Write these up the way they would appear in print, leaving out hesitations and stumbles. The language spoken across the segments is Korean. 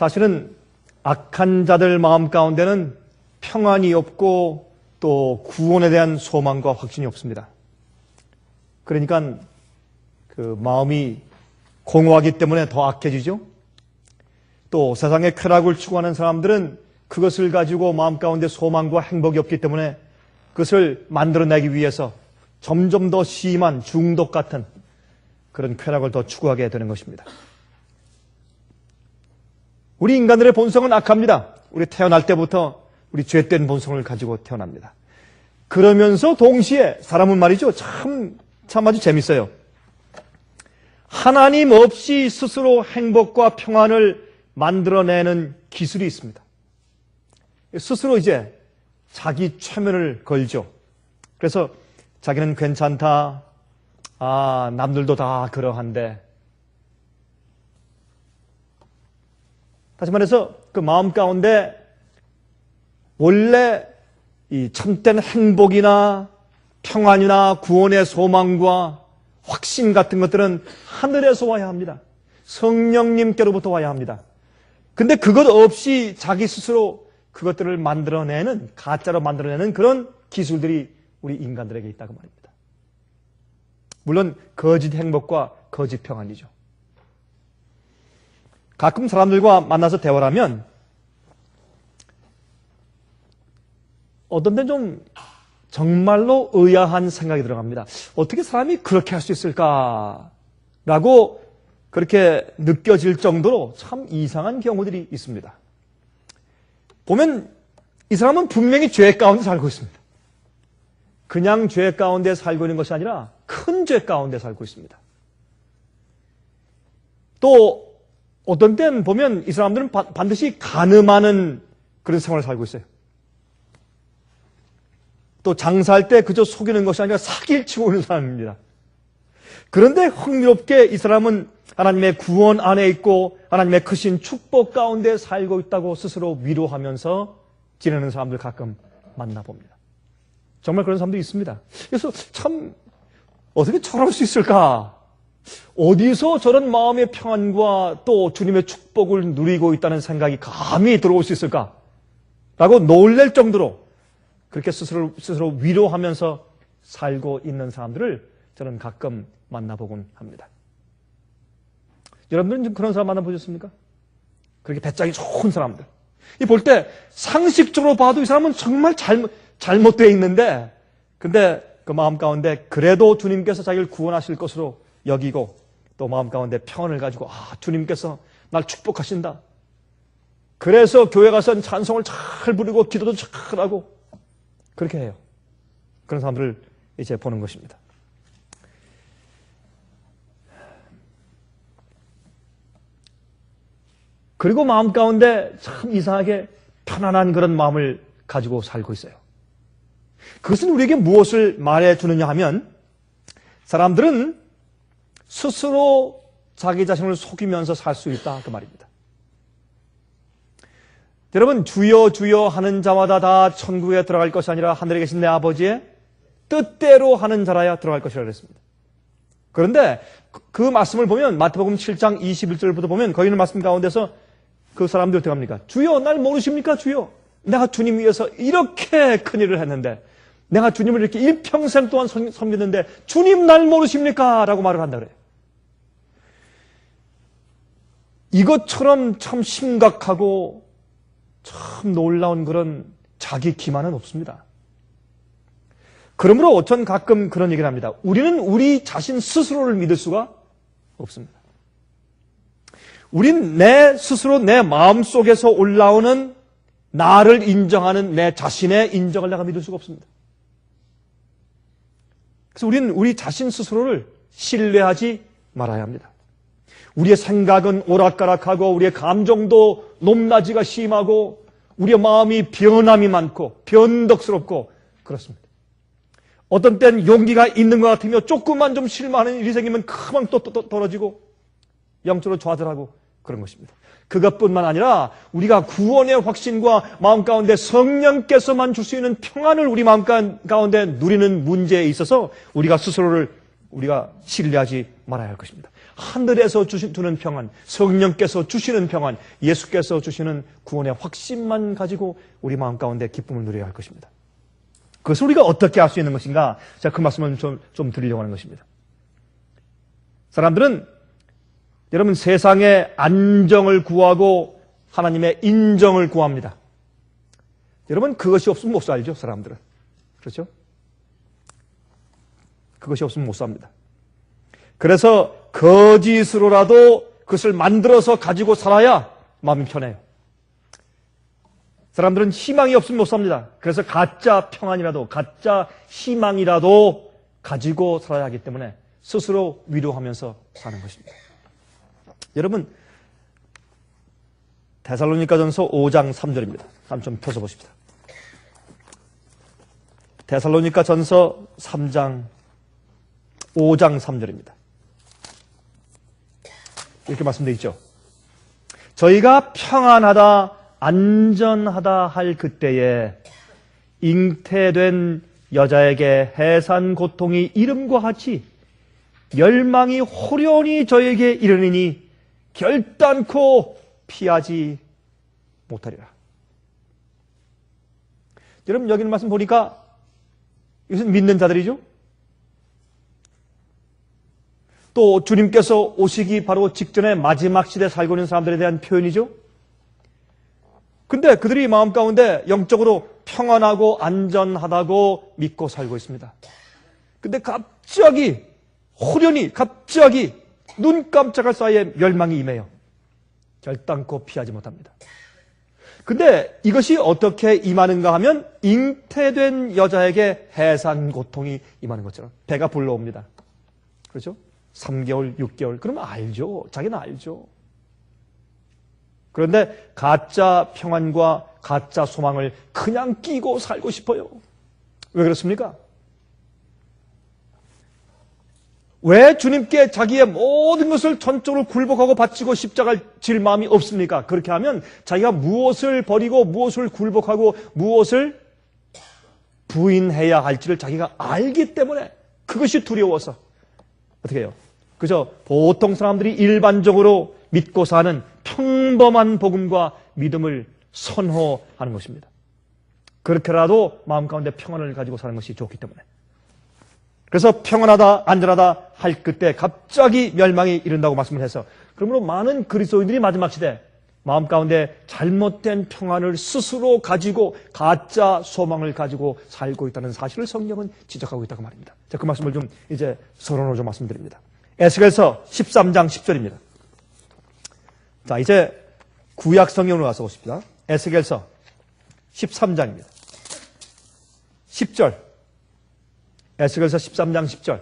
사실은 악한 자들 마음 가운데는 평안이 없고 또 구원에 대한 소망과 확신이 없습니다. 그러니까 그 마음이 공허하기 때문에 더 악해지죠. 또 세상의 쾌락을 추구하는 사람들은 그것을 가지고 마음 가운데 소망과 행복이 없기 때문에 그것을 만들어내기 위해서 점점 더 심한 중독 같은 그런 쾌락을 더 추구하게 되는 것입니다. 우리 인간들의 본성은 악합니다. 우리 태어날 때부터 우리 죄된 본성을 가지고 태어납니다. 그러면서 동시에 사람은 말이죠. 참 아주 재밌어요. 하나님 없이 스스로 행복과 평안을 만들어내는 기술이 있습니다. 스스로 이제 자기 최면을 걸죠. 그래서 자기는 괜찮다. 남들도 다 그러한데. 다시 말해서 그 마음 가운데 원래 이 참된 행복이나 평안이나 구원의 소망과 확신 같은 것들은 하늘에서 와야 합니다. 성령님께로부터 와야 합니다. 근데 그것 없이 자기 스스로 그것들을 만들어내는, 가짜로 만들어내는 그런 기술들이 우리 인간들에게 있다고 말입니다. 물론 거짓 행복과 거짓 평안이죠. 가끔 사람들과 만나서 대화를 하면 어떤 데는 좀 정말로 의아한 생각이 들어갑니다. 어떻게 사람이 그렇게 할 수 있을까라고 그렇게 느껴질 정도로 참 이상한 경우들이 있습니다. 보면 이 사람은 분명히 죄 가운데 살고 있습니다. 그냥 죄 가운데 살고 있는 것이 아니라 큰 죄 가운데 살고 있습니다. 또 어떤 때는 보면 이 사람들은 반드시 간음하는 그런 생활을 살고 있어요. 또 장사할 때 그저 속이는 것이 아니라 사기를 치고 있는 사람입니다. 그런데 흥미롭게 이 사람은 하나님의 구원 안에 있고 하나님의 크신 축복 가운데 살고 있다고 스스로 위로하면서 지내는 사람들 가끔 만나봅니다. 정말 그런 사람도 있습니다. 그래서 참 어떻게 저럴 수 있을까? 어디서 저런 마음의 평안과 또 주님의 축복을 누리고 있다는 생각이 감히 들어올 수 있을까? 라고 놀랄 정도로 그렇게 스스로 위로하면서 살고 있는 사람들을 저는 가끔 만나보곤 합니다. 여러분들은 그런 사람 만나보셨습니까? 그렇게 배짱이 좋은 사람들. 이 볼 때 상식적으로 봐도 이 사람은 정말 잘못되어 있는데 근데 그 마음 가운데 그래도 주님께서 자기를 구원하실 것으로 여기고 또 마음 가운데 평안을 가지고 주님께서 날 축복하신다. 그래서 교회 가서는 찬송을 잘 부르고 기도도 잘 하고 그렇게 해요. 그런 사람들을 이제 보는 것입니다. 그리고 마음 가운데 참 이상하게 편안한 그런 마음을 가지고 살고 있어요. 그것은 우리에게 무엇을 말해주느냐 하면 사람들은 스스로 자기 자신을 속이면서 살 수 있다 그 말입니다. 여러분 주여 주여 하는 자마다 다 천국에 들어갈 것이 아니라 하늘에 계신 내 아버지의 뜻대로 하는 자라야 들어갈 것이라 그랬습니다. 그런데 그 말씀을 보면 마태복음 7장 21절부터 보면 거기 있는 말씀 가운데서 그 사람들 어떻게 합니까? 주여 날 모르십니까 주여? 내가 주님 위해서 이렇게 큰일을 했는데 내가 주님을 이렇게 일평생 동안 섬겼는데 주님 날 모르십니까? 라고 말을 한다 그래요. 이것처럼 참 심각하고 참 놀라운 그런 자기 기만은 없습니다. 그러므로 전 가끔 그런 얘기를 합니다. 우리는 우리 자신 스스로를 믿을 수가 없습니다. 우린 내 스스로 내 마음속에서 올라오는 나를 인정하는 내 자신의 인정을 내가 믿을 수가 없습니다. 그래서 우리는 우리 자신 스스로를 신뢰하지 말아야 합니다. 우리의 생각은 오락가락하고 우리의 감정도 높낮이가 심하고 우리의 마음이 변함이 많고 변덕스럽고 그렇습니다. 어떤 때는 용기가 있는 것 같으며 조금만 좀 실망하는 일이 생기면 금방 또 떨어지고 영적으로 좌절하고 그런 것입니다. 그것뿐만 아니라 우리가 구원의 확신과 마음 가운데 성령께서만 줄 수 있는 평안을 우리 마음 가운데 누리는 문제에 있어서 우리가 스스로를 우리가 신뢰하지 말아야 할 것입니다. 하늘에서 주는 평안, 성령께서 주시는 평안, 예수께서 주시는 구원의 확신만 가지고 우리 마음 가운데 기쁨을 누려야 할 것입니다. 그것을 우리가 어떻게 할 수 있는 것인가? 제가 그 말씀을 좀 드리려고 하는 것입니다. 사람들은 여러분 세상의 안정을 구하고 하나님의 인정을 구합니다. 여러분 그것이 없으면 못 살죠, 사람들은. 그렇죠? 그것이 없으면 못 삽니다. 그래서 거짓으로라도 그것을 만들어서 가지고 살아야 마음이 편해요. 사람들은 희망이 없으면 못 삽니다. 그래서 가짜 평안이라도, 가짜 희망이라도 가지고 살아야 하기 때문에 스스로 위로하면서 사는 것입니다. 여러분, 데살로니가전서 5장 3절입니다. 한번 좀 펴서 보십시다. 데살로니가전서 5장 3절입니다. 이렇게 말씀되어 있죠. 저희가 평안하다, 안전하다 할 그때에 잉태된 여자에게 해산 고통이 이름과 같이 멸망이 호련히 저에게 이르느니 결단코 피하지 못하리라. 여러분 여기 있는 말씀 보니까 이것은 믿는 자들이죠. 또 주님께서 오시기 바로 직전에 마지막 시대에 살고 있는 사람들에 대한 표현이죠. 근데 그들이 마음 가운데 영적으로 평안하고 안전하다고 믿고 살고 있습니다. 근데 갑자기 호련히 갑자기 눈 깜짝할 사이에 멸망이 임해요. 결단코 피하지 못합니다. 근데 이것이 어떻게 임하는가 하면 잉태된 여자에게 해산 고통이 임하는 것처럼 배가 불러옵니다. 그렇죠? 3개월, 6개월. 그러면 알죠. 자기는 알죠. 그런데 가짜 평안과 가짜 소망을 그냥 끼고 살고 싶어요. 왜 그렇습니까? 왜 주님께 자기의 모든 것을 전적으로 굴복하고 바치고 십자가를 질 마음이 없습니까? 그렇게 하면 자기가 무엇을 버리고 무엇을 굴복하고 무엇을 부인해야 할지를 자기가 알기 때문에 그것이 두려워서 어떻게 해요? 그저 보통 사람들이 일반적으로 믿고 사는 평범한 복음과 믿음을 선호하는 것입니다. 그렇게라도 마음 가운데 평안을 가지고 사는 것이 좋기 때문에. 그래서 평안하다, 안전하다 할 그때 갑자기 멸망이 이른다고 말씀을 해서 그러므로 많은 그리스도인들이 마지막 시대 마음 가운데 잘못된 평안을 스스로 가지고 가짜 소망을 가지고 살고 있다는 사실을 성경은 지적하고 있다고 말입니다. 자, 그 말씀을 좀 이제 서론으로 좀 말씀드립니다. 에스겔서 13장 10절입니다. 자, 이제 구약 성경으로 와서 보십시다. 에스겔서 13장입니다. 10절. 에스겔서 13장 10절.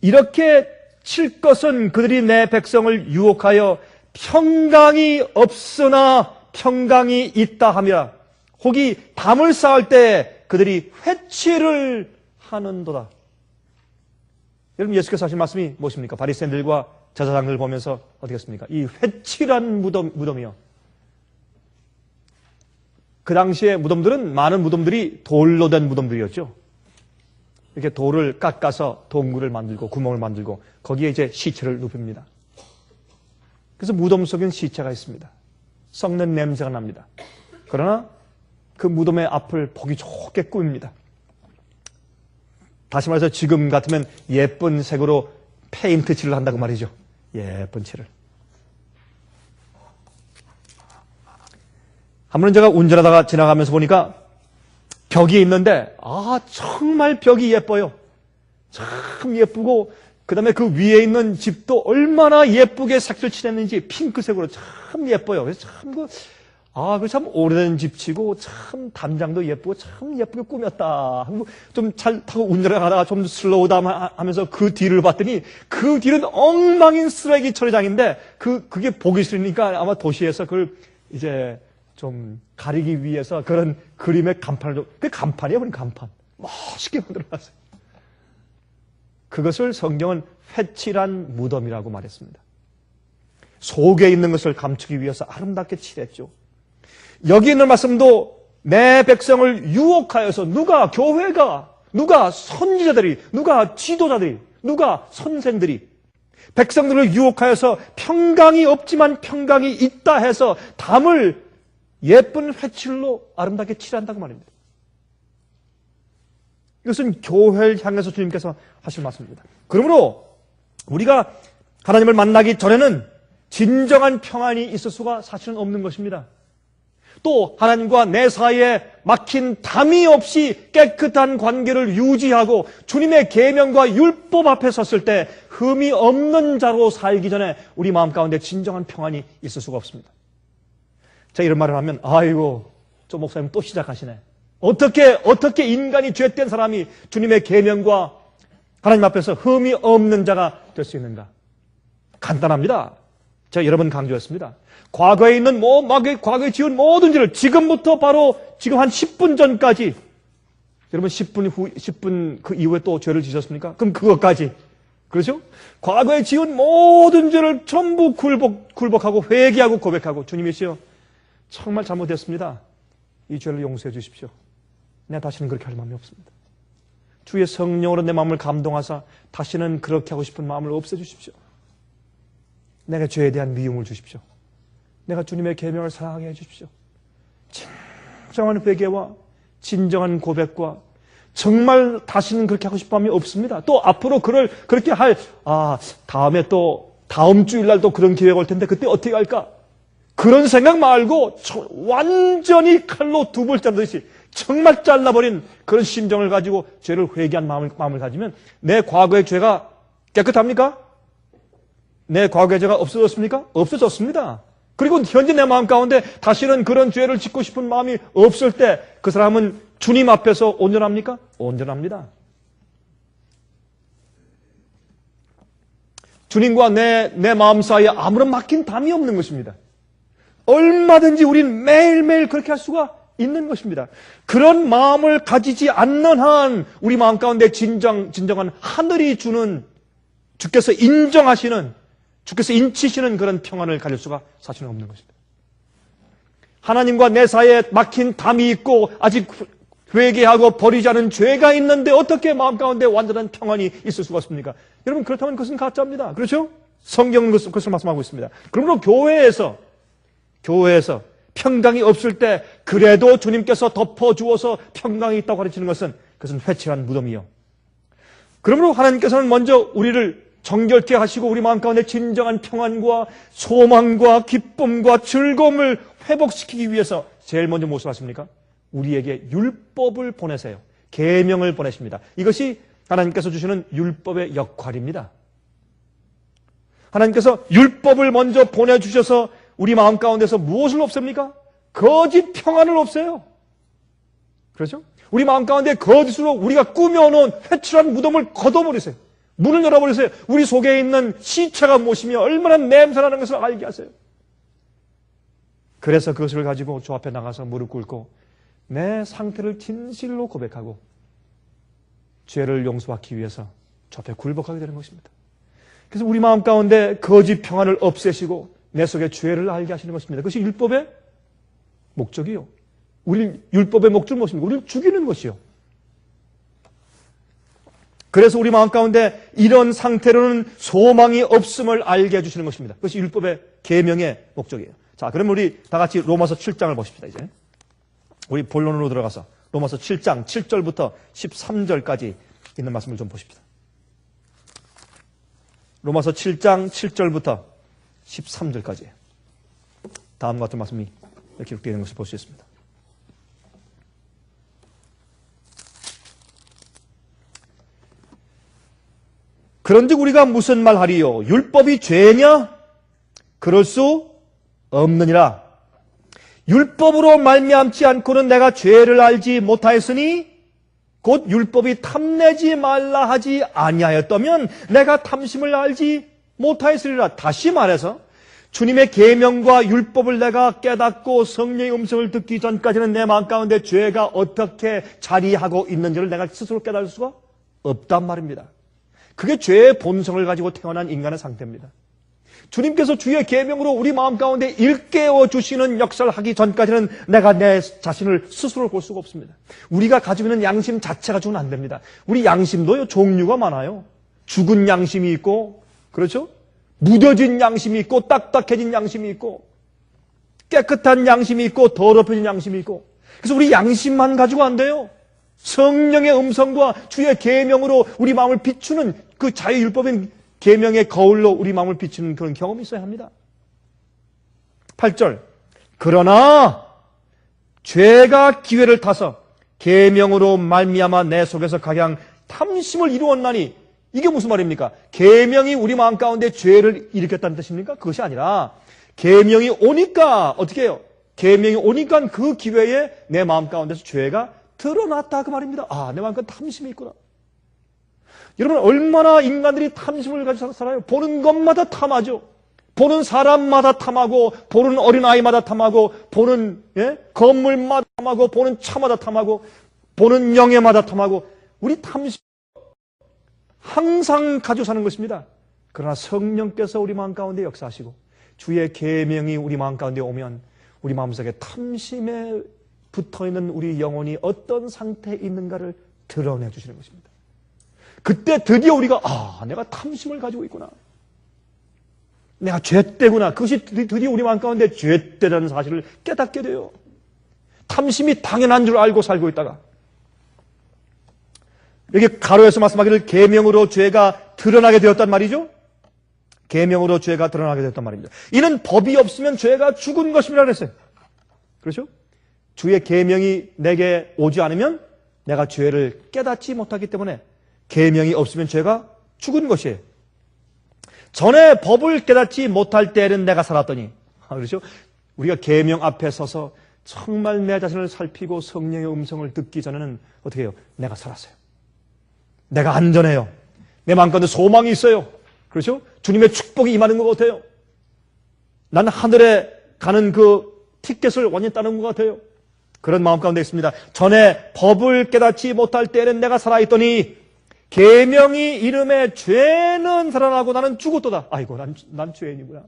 이렇게 칠 것은 그들이 내 백성을 유혹하여 평강이 없으나 평강이 있다 함이라. 혹이 담을 쌓을 때 그들이 회치를 하는도다. 여러분 예수께서 하신 말씀이 무엇입니까? 바리새인들과 제사장들 보면서 어떻게 했습니까? 이 회칠한 무덤이요. 그 당시에 무덤들은 많은 무덤들이 돌로 된 무덤들이었죠. 이렇게 돌을 깎아서 동굴을 만들고 구멍을 만들고 거기에 이제 시체를 눕힙니다. 그래서 무덤 속엔 시체가 있습니다. 썩는 냄새가 납니다. 그러나 그 무덤의 앞을 보기 좋게 꾸밉니다. 다시 말해서 지금 같으면 예쁜 색으로 페인트 칠을 한다고 말이죠. 예쁜 칠을. 한 번은 제가 운전하다가 지나가면서 보니까 벽이 있는데 정말 벽이 예뻐요. 참 예쁘고 그 다음에 그 위에 있는 집도 얼마나 예쁘게 색을 칠했는지 핑크색으로 참 예뻐요. 그래서 참 오래된 집치고 참 담장도 예쁘고 참 예쁘게 꾸몄다. 좀 잘 타고 운전하다가 좀 슬로우다운 하면서 그 뒤를 봤더니 그 뒤는 엉망인 쓰레기 처리장인데 그게 보기 싫으니까 아마 도시에서 그걸 이제 좀 가리기 위해서 그런 그림의 간판을 좀, 그게 간판이에요, 그냥 간판. 멋있게 만들어놨어요. 그것을 성경은 회칠한 무덤이라고 말했습니다. 속에 있는 것을 감추기 위해서 아름답게 칠했죠. 여기 있는 말씀도 내 백성을 유혹하여서 교회가, 누가 선지자들이, 누가 지도자들이, 누가 선생들이 백성들을 유혹하여서 평강이 없지만 평강이 있다 해서 담을 예쁜 회칠로 아름답게 칠한다고 말입니다. 이것은 교회를 향해서 주님께서 하실 말씀입니다. 그러므로 우리가 하나님을 만나기 전에는 진정한 평안이 있을 수가 사실은 없는 것입니다. 또 하나님과 내 사이에 막힌 담이 없이 깨끗한 관계를 유지하고 주님의 계명과 율법 앞에 섰을 때 흠이 없는 자로 살기 전에 우리 마음 가운데 진정한 평안이 있을 수가 없습니다. 제가 이런 말을 하면 아이고 저 목사님 또 시작하시네. 어떻게 인간이 죄된 사람이 주님의 계명과 하나님 앞에서 흠이 없는 자가 될 수 있는가? 간단합니다. 제가 여러 번 강조했습니다. 과거에 있는 과거에 지은 모든 죄를 지금부터 바로 지금 한 10분 전까지 여러분 10분 그 이후에 또 죄를 지셨습니까? 그럼 그것까지 그렇죠? 과거에 지은 모든 죄를 전부 굴복하고 회개하고 고백하고 주님이시여 정말 잘못했습니다. 이 죄를 용서해 주십시오. 내가 다시는 그렇게 할 마음이 없습니다. 주의 성령으로 내 마음을 감동하사 다시는 그렇게 하고 싶은 마음을 없애주십시오. 내가 죄에 대한 미움을 주십시오. 내가 주님의 계명을 사랑하게 해주십시오. 진정한 회개와 진정한 고백과 정말 다시는 그렇게 하고 싶은 마음이 없습니다. 또 앞으로 그렇게 다음에 또 다음 주일날 또 그런 기회가 올 텐데 그때 어떻게 할까? 그런 생각 말고 완전히 칼로 두 볼 자르듯이 정말 잘라버린 그런 심정을 가지고 죄를 회개한 마음을 가지면 내 과거의 죄가 깨끗합니까? 내 과거의 죄가 없어졌습니까? 없어졌습니다. 그리고 현재 내 마음 가운데 다시는 그런 죄를 짓고 싶은 마음이 없을 때 그 사람은 주님 앞에서 온전합니까? 온전합니다. 주님과 내 마음 사이에 아무런 막힌 담이 없는 것입니다. 얼마든지 우린 매일매일 그렇게 할 수가 있는 것입니다. 그런 마음을 가지지 않는 한 우리 마음 가운데 진정한 하늘이 주는 주께서 인정하시는 주께서 인치시는 그런 평안을 가질 수가 사실은 없는 것입니다. 하나님과 내 사이에 막힌 담이 있고 아직 회개하고 버리지 않은 죄가 있는데 어떻게 마음 가운데 완전한 평안이 있을 수가 없습니까? 여러분 그렇다면 그것은 가짜입니다. 그렇죠? 성경은 그것을 말씀하고 있습니다. 그러므로 교회에서 평강이 없을 때 그래도 주님께서 덮어주어서 평강이 있다고 가르치는 것은 그것은 회칠한 무덤이요. 그러므로 하나님께서는 먼저 우리를 정결케 하시고 우리 마음 가운데 진정한 평안과 소망과 기쁨과 즐거움을 회복시키기 위해서 제일 먼저 무엇을 하십니까? 우리에게 율법을 보내세요. 계명을 보내십니다. 이것이 하나님께서 주시는 율법의 역할입니다. 하나님께서 율법을 먼저 보내주셔서 우리 마음 가운데서 무엇을 없앱니까? 거짓 평안을 없애요. 그렇죠? 우리 마음 가운데 거짓으로 우리가 꾸며놓은 회칠한 무덤을 걷어버리세요. 문을 열어버리세요. 우리 속에 있는 시체가 무엇이며 얼마나 냄새나는 것을 알게 하세요. 그래서 그것을 가지고 주 앞에 나가서 무릎 꿇고 내 상태를 진실로 고백하고 죄를 용서하기 위해서 주 앞에 굴복하게 되는 것입니다. 그래서 우리 마음 가운데 거짓 평안을 없애시고 내 속에 죄를 알게 하시는 것입니다. 그것이 율법의 목적이요. 우리 율법의 목적은 무엇입니까? 우리를 죽이는 것이요. 그래서 우리 마음 가운데 이런 상태로는 소망이 없음을 알게 해주시는 것입니다. 그것이 율법의 계명의 목적이에요. 자, 그럼 우리 다 같이 로마서 7장을 보십시다. 이제 우리 본론으로 들어가서 로마서 7장 7절부터 13절까지 있는 말씀을 좀 보십시다. 로마서 7장 7절부터 13절까지 다음과 같은 말씀이 기록되어 있는 것을 볼 수 있습니다. 그런즉 우리가 무슨 말하리요? 율법이 죄냐? 그럴 수 없느니라. 율법으로 말미암지 않고는 내가 죄를 알지 못하였으니 곧 율법이 탐내지 말라 하지 아니하였다면 내가 탐심을 알지 못하였으리라. 다시 말해서 주님의 계명과 율법을 내가 깨닫고 성령의 음성을 듣기 전까지는 내 마음 가운데 죄가 어떻게 자리하고 있는지를 내가 스스로 깨달을 수가 없단 말입니다. 그게 죄의 본성을 가지고 태어난 인간의 상태입니다. 주님께서 주의 계명으로 우리 마음 가운데 일깨워 주시는 역사를 하기 전까지는 내가 내 자신을 스스로 볼 수가 없습니다. 우리가 가지고 있는 양심 자체 가지고는 안 됩니다. 우리 양심도요 종류가 많아요. 죽은 양심이 있고 그렇죠? 무뎌진 양심이 있고 딱딱해진 양심이 있고 깨끗한 양심이 있고 더럽혀진 양심이 있고. 그래서 우리 양심만 가지고 안 돼요. 성령의 음성과 주의 계명으로 우리 마음을 비추는 그 자유율법인 계명의 거울로 우리 마음을 비추는 그런 경험이 있어야 합니다. 8절. 그러나 죄가 기회를 타서 계명으로 말미암아 내 속에서 각양 탐심을 이루었나니, 이게 무슨 말입니까? 계명이 우리 마음 가운데 죄를 일으켰다는 뜻입니까? 그것이 아니라 계명이 오니까 어떻게 해요? 계명이 오니까 그 기회에 내 마음 가운데서 죄가 드러났다 그 말입니다. 아, 내 마음 가운데 탐심이 있구나. 여러분, 얼마나 인간들이 탐심을 가지고 살아요? 보는 것마다 탐하죠. 보는 사람마다 탐하고, 보는 어린아이마다 탐하고, 보는 건물마다 탐하고, 보는 차마다 탐하고, 보는 영예마다 탐하고. 우리 탐심 항상 가지고 사는 것입니다. 그러나 성령께서 우리 마음 가운데 역사하시고 주의 계명이 우리 마음 가운데 오면 우리 마음속에 탐심에 붙어있는 우리 영혼이 어떤 상태에 있는가를 드러내 주시는 것입니다. 그때 드디어 우리가 내가 탐심을 가지고 있구나. 내가 죄때구나. 그것이 드디어 우리 마음 가운데 죄때라는 사실을 깨닫게 돼요. 탐심이 당연한 줄 알고 살고 있다가 여기 가로에서 말씀하기를 계명으로 죄가 드러나게 되었단 말이죠. 계명으로 죄가 드러나게 되었단 말입니다. 이는 법이 없으면 죄가 죽은 것이라 그랬어요. 그렇죠? 주의 계명이 내게 오지 않으면 내가 죄를 깨닫지 못하기 때문에 계명이 없으면 죄가 죽은 것이에요. 전에 법을 깨닫지 못할 때에는 내가 살았더니, 그렇죠? 우리가 계명 앞에 서서 정말 내 자신을 살피고 성령의 음성을 듣기 전에는 어떻게 해요? 내가 살았어요. 내가 안전해요. 내 마음 가운데 소망이 있어요. 그렇죠? 주님의 축복이 임하는 것 같아요. 난 하늘에 가는 그 티켓을 완전히 따는 것 같아요. 그런 마음 가운데 있습니다. 전에 법을 깨닫지 못할 때에는 내가 살아있더니 계명이 이름에 죄는 살아나고 나는 죽었도다. 아이고, 난 죄인이구나.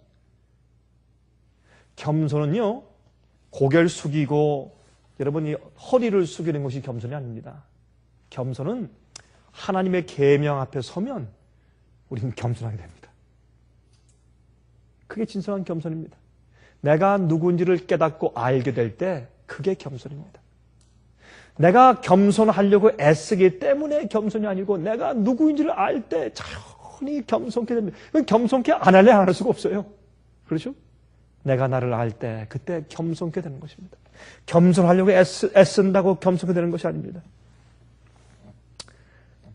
겸손은요, 고개를 숙이고 여러분이 허리를 숙이는 것이 겸손이 아닙니다. 겸손은 하나님의 계명 앞에 서면 우리는 겸손하게 됩니다. 그게 진정한 겸손입니다. 내가 누군지를 깨닫고 알게 될 때 그게 겸손입니다. 내가 겸손하려고 애쓰기 때문에 겸손이 아니고 내가 누구인지를 알 때 자연히 겸손케 됩니다. 겸손케 안 할래 안 할 수가 없어요. 그렇죠? 내가 나를 알 때 그때 겸손케 되는 것입니다. 겸손하려고 애쓴다고 겸손케 되는 것이 아닙니다.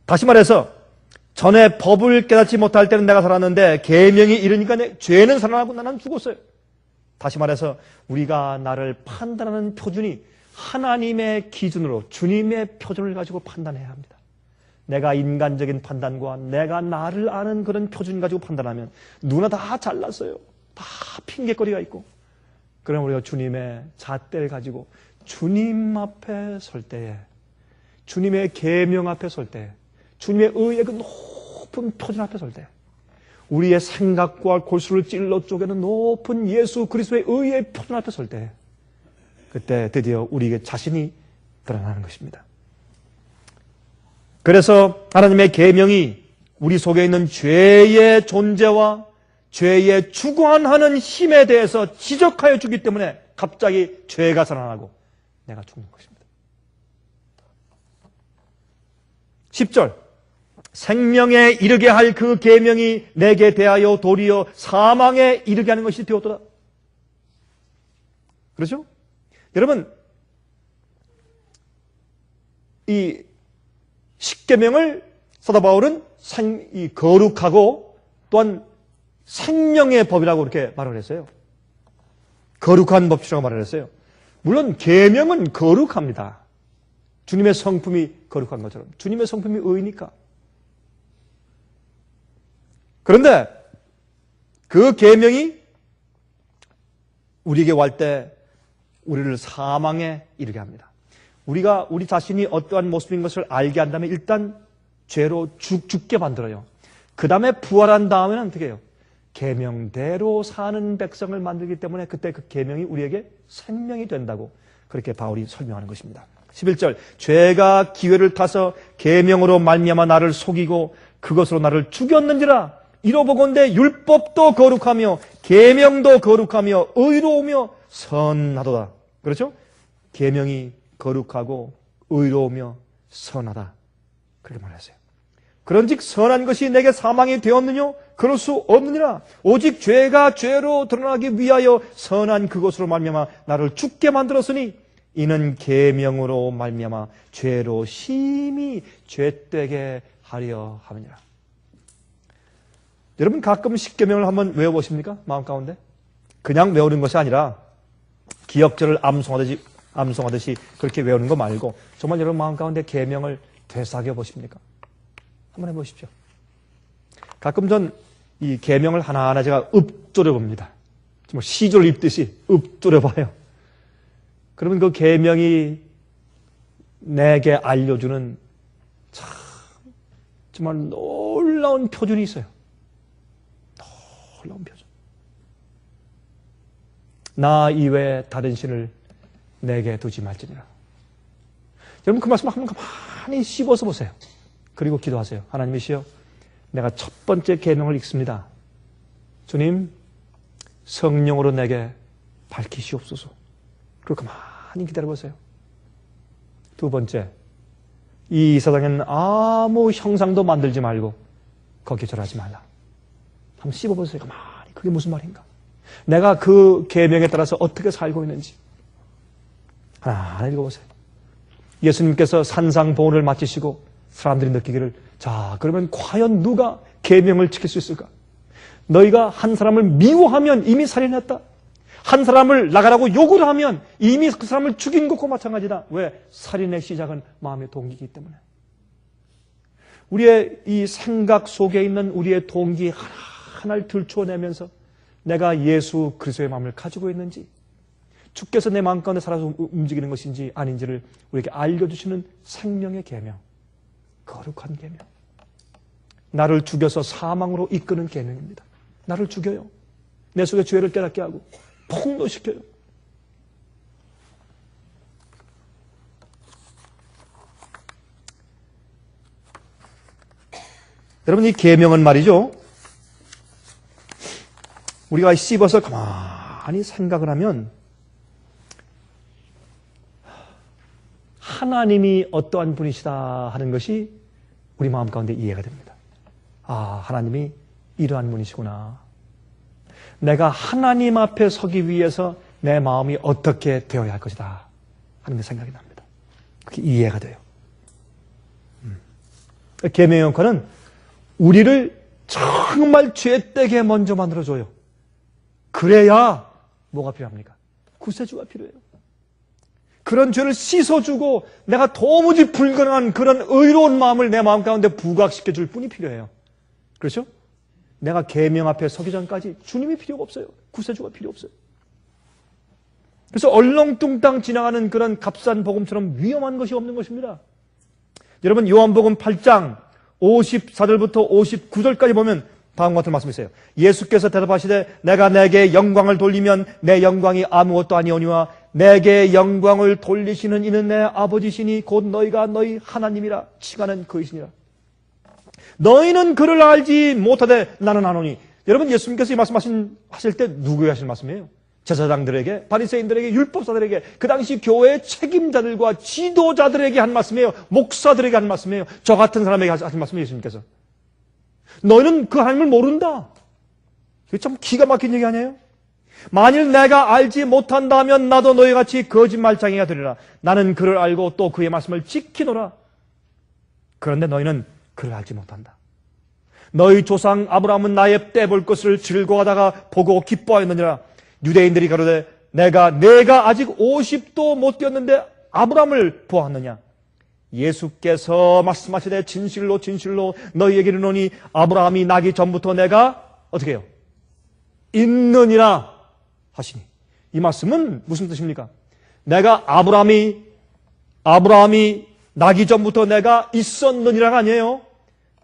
다시 말해서 전에 법을 깨닫지 못할 때는 내가 살았는데 계명이 이르니까 죄는 살아나고 나는 죽었어요. 다시 말해서 우리가 나를 판단하는 표준이 하나님의 기준으로 주님의 표준을 가지고 판단해야 합니다. 내가 인간적인 판단과 내가 나를 아는 그런 표준 가지고 판단하면 누구나 다 잘났어요. 다 핑계거리가 있고. 그럼 우리가 주님의 잣대를 가지고 주님 앞에 설 때에, 주님의 계명 앞에 설 때에, 주님의 의의 그 높은 표준 앞에 설 때, 우리의 생각과 골수를 찔러 쪼개는 높은 예수 그리스도의 의의 표준 앞에 설 때, 그때 드디어 우리에게 자신이 드러나는 것입니다. 그래서 하나님의 계명이 우리 속에 있는 죄의 존재와 죄의 주관하는 힘에 대해서 지적하여 주기 때문에 갑자기 죄가 살아나고 내가 죽는 것입니다. 10절 생명에 이르게 할 그 계명이 내게 대하여 도리어 사망에 이르게 하는 것이 되었도다. 그렇죠? 여러분, 이 십계명을 사도 바울은 이 거룩하고 또한 생명의 법이라고 이렇게 말을 했어요. 거룩한 법이라고 말을 했어요. 물론 계명은 거룩합니다. 주님의 성품이 거룩한 것처럼. 주님의 성품이 의니까. 그런데 그 계명이 우리에게 올 때 우리를 사망에 이르게 합니다. 우리가 우리 자신이 어떠한 모습인 것을 알게 한다면 일단 죄로 죽게 만들어요. 그 다음에 부활한 다음에는 어떻게 해요? 계명대로 사는 백성을 만들기 때문에 그때 그 계명이 우리에게 생명이 된다고 그렇게 바울이 설명하는 것입니다. 11절 죄가 기회를 타서 계명으로 말미암아 나를 속이고 그것으로 나를 죽였는지라 이로보건대 율법도 거룩하며 계명도 거룩하며 의로우며 선하도다. 그렇죠? 계명이 거룩하고 의로우며 선하다. 그렇게 말했어요. 그런즉 선한 것이 내게 사망이 되었느냐? 그럴 수 없느니라. 오직 죄가 죄로 드러나기 위하여 선한 그것으로 말미암아 나를 죽게 만들었으니 이는 계명으로 말미암아 죄로 심히 죄되게 하려 함이니라. 여러분 가끔 십계명을 한번 외워보십니까? 마음 가운데? 그냥 외우는 것이 아니라 기억절을 암송하듯이 그렇게 외우는 거 말고 정말 여러분 마음 가운데 계명을 되새겨 보십니까? 한번 해보십시오. 가끔 전 이 계명을 하나하나 제가 읊조려 봅니다. 정말 시조를 읽듯이 읊조려 봐요. 그러면 그 계명이 내게 알려주는 참 정말 놀라운 표준이 있어요. 놀라운 표준. 나 이외에 다른 신을 내게 두지 말지니라. 여러분 그 말씀 한번 가만히 씹어서 보세요. 그리고 기도하세요. 하나님이시여, 내가 첫 번째 계명을 읽습니다. 주님, 성령으로 내게 밝히시옵소서. 그리고 가만히 기다려보세요. 두 번째, 이 세상에는 아무 형상도 만들지 말고 거기에 절하지 말라. 한번 씹어보세요. 가만히. 그게 무슨 말인가? 내가 그 계명에 따라서 어떻게 살고 있는지 하나하나 읽어보세요. 예수님께서 산상봉헌을 마치시고 사람들이 느끼기를, 자, 그러면 과연 누가 계명을 지킬 수 있을까? 너희가 한 사람을 미워하면 이미 살인했다. 한 사람을 나가라고 욕을 하면 이미 그 사람을 죽인 것과 마찬가지다. 왜? 살인의 시작은 마음의 동기이기 때문에. 우리의 이 생각 속에 있는 우리의 동기 하나하나를 들추어내면서 내가 예수 그리스도의 마음을 가지고 있는지, 주께서 내 마음 가운데 살아서 움직이는 것인지 아닌지를 우리에게 알려주시는 생명의 계명, 거룩한 계명. 나를 죽여서 사망으로 이끄는 계명입니다. 나를 죽여요. 내 속에 죄를 깨닫게 하고 폭로시켜요. 여러분, 이 계명은 말이죠, 우리가 씹어서 가만히 생각을 하면 하나님이 어떠한 분이시다 하는 것이 우리 마음 가운데 이해가 됩니다. 아, 하나님이 이러한 분이시구나. 내가 하나님 앞에 서기 위해서 내 마음이 어떻게 되어야 할 것이다 하는 게 생각이 납니다. 그게 이해가 돼요. 계명의 역할은 우리를 정말 죄되게 먼저 만들어줘요. 그래야 뭐가 필요합니까? 구세주가 필요해요. 그런 죄를 씻어주고 내가 도무지 불가능한 그런 의로운 마음을 내 마음 가운데 부각시켜줄 분이 필요해요. 그렇죠? 내가 계명 앞에 서기 전까지 주님이 필요가 없어요. 구세주가 필요 없어요. 그래서 얼렁뚱땅 지나가는 그런 값싼 복음처럼 위험한 것이 없는 것입니다. 여러분, 요한복음 8장 54절부터 59절까지 보면 다음과 같은 말씀이 있어요. 예수께서 대답하시되 내가 내게 영광을 돌리면 내 영광이 아무것도 아니오니와 내게 영광을 돌리시는 이는 내 아버지시니 곧 너희가 너희 하나님이라 칭하는 그이시니라. 너희는 그를 알지 못하되 나는 아노니. 여러분, 예수님께서 이 말씀하실 때 누구에게 하실 말씀이에요? 제사장들에게, 바리새인들에게, 율법사들에게, 그 당시 교회의 책임자들과 지도자들에게 한 말씀이에요. 목사들에게 한 말씀이에요. 저 같은 사람에게 하신 말씀이에요. 예수님께서. 너희는 그 하나님을 모른다. 이게 참 기가 막힌 얘기 아니에요? 만일 내가 알지 못한다면 나도 너희 같이 거짓말장이가 되리라. 나는 그를 알고 또 그의 말씀을 지키노라. 그런데 너희는 그를 알지 못한다. 너희 조상 아브라함은 나의 떼볼 것을 즐거워하다가 보고 기뻐하였느니라. 유대인들이 가로되 내가 아직 50도 못 되었는데 아브라함을 보았느냐. 예수께서 말씀하시되 진실로 진실로 너희에게 이르노니 아브라함이 나기 전부터 내가 어떻게 해요? 있느니라 하시니. 이 말씀은 무슨 뜻입니까? 내가 아브라함이 나기 전부터 내가 있었느니라가 아니에요.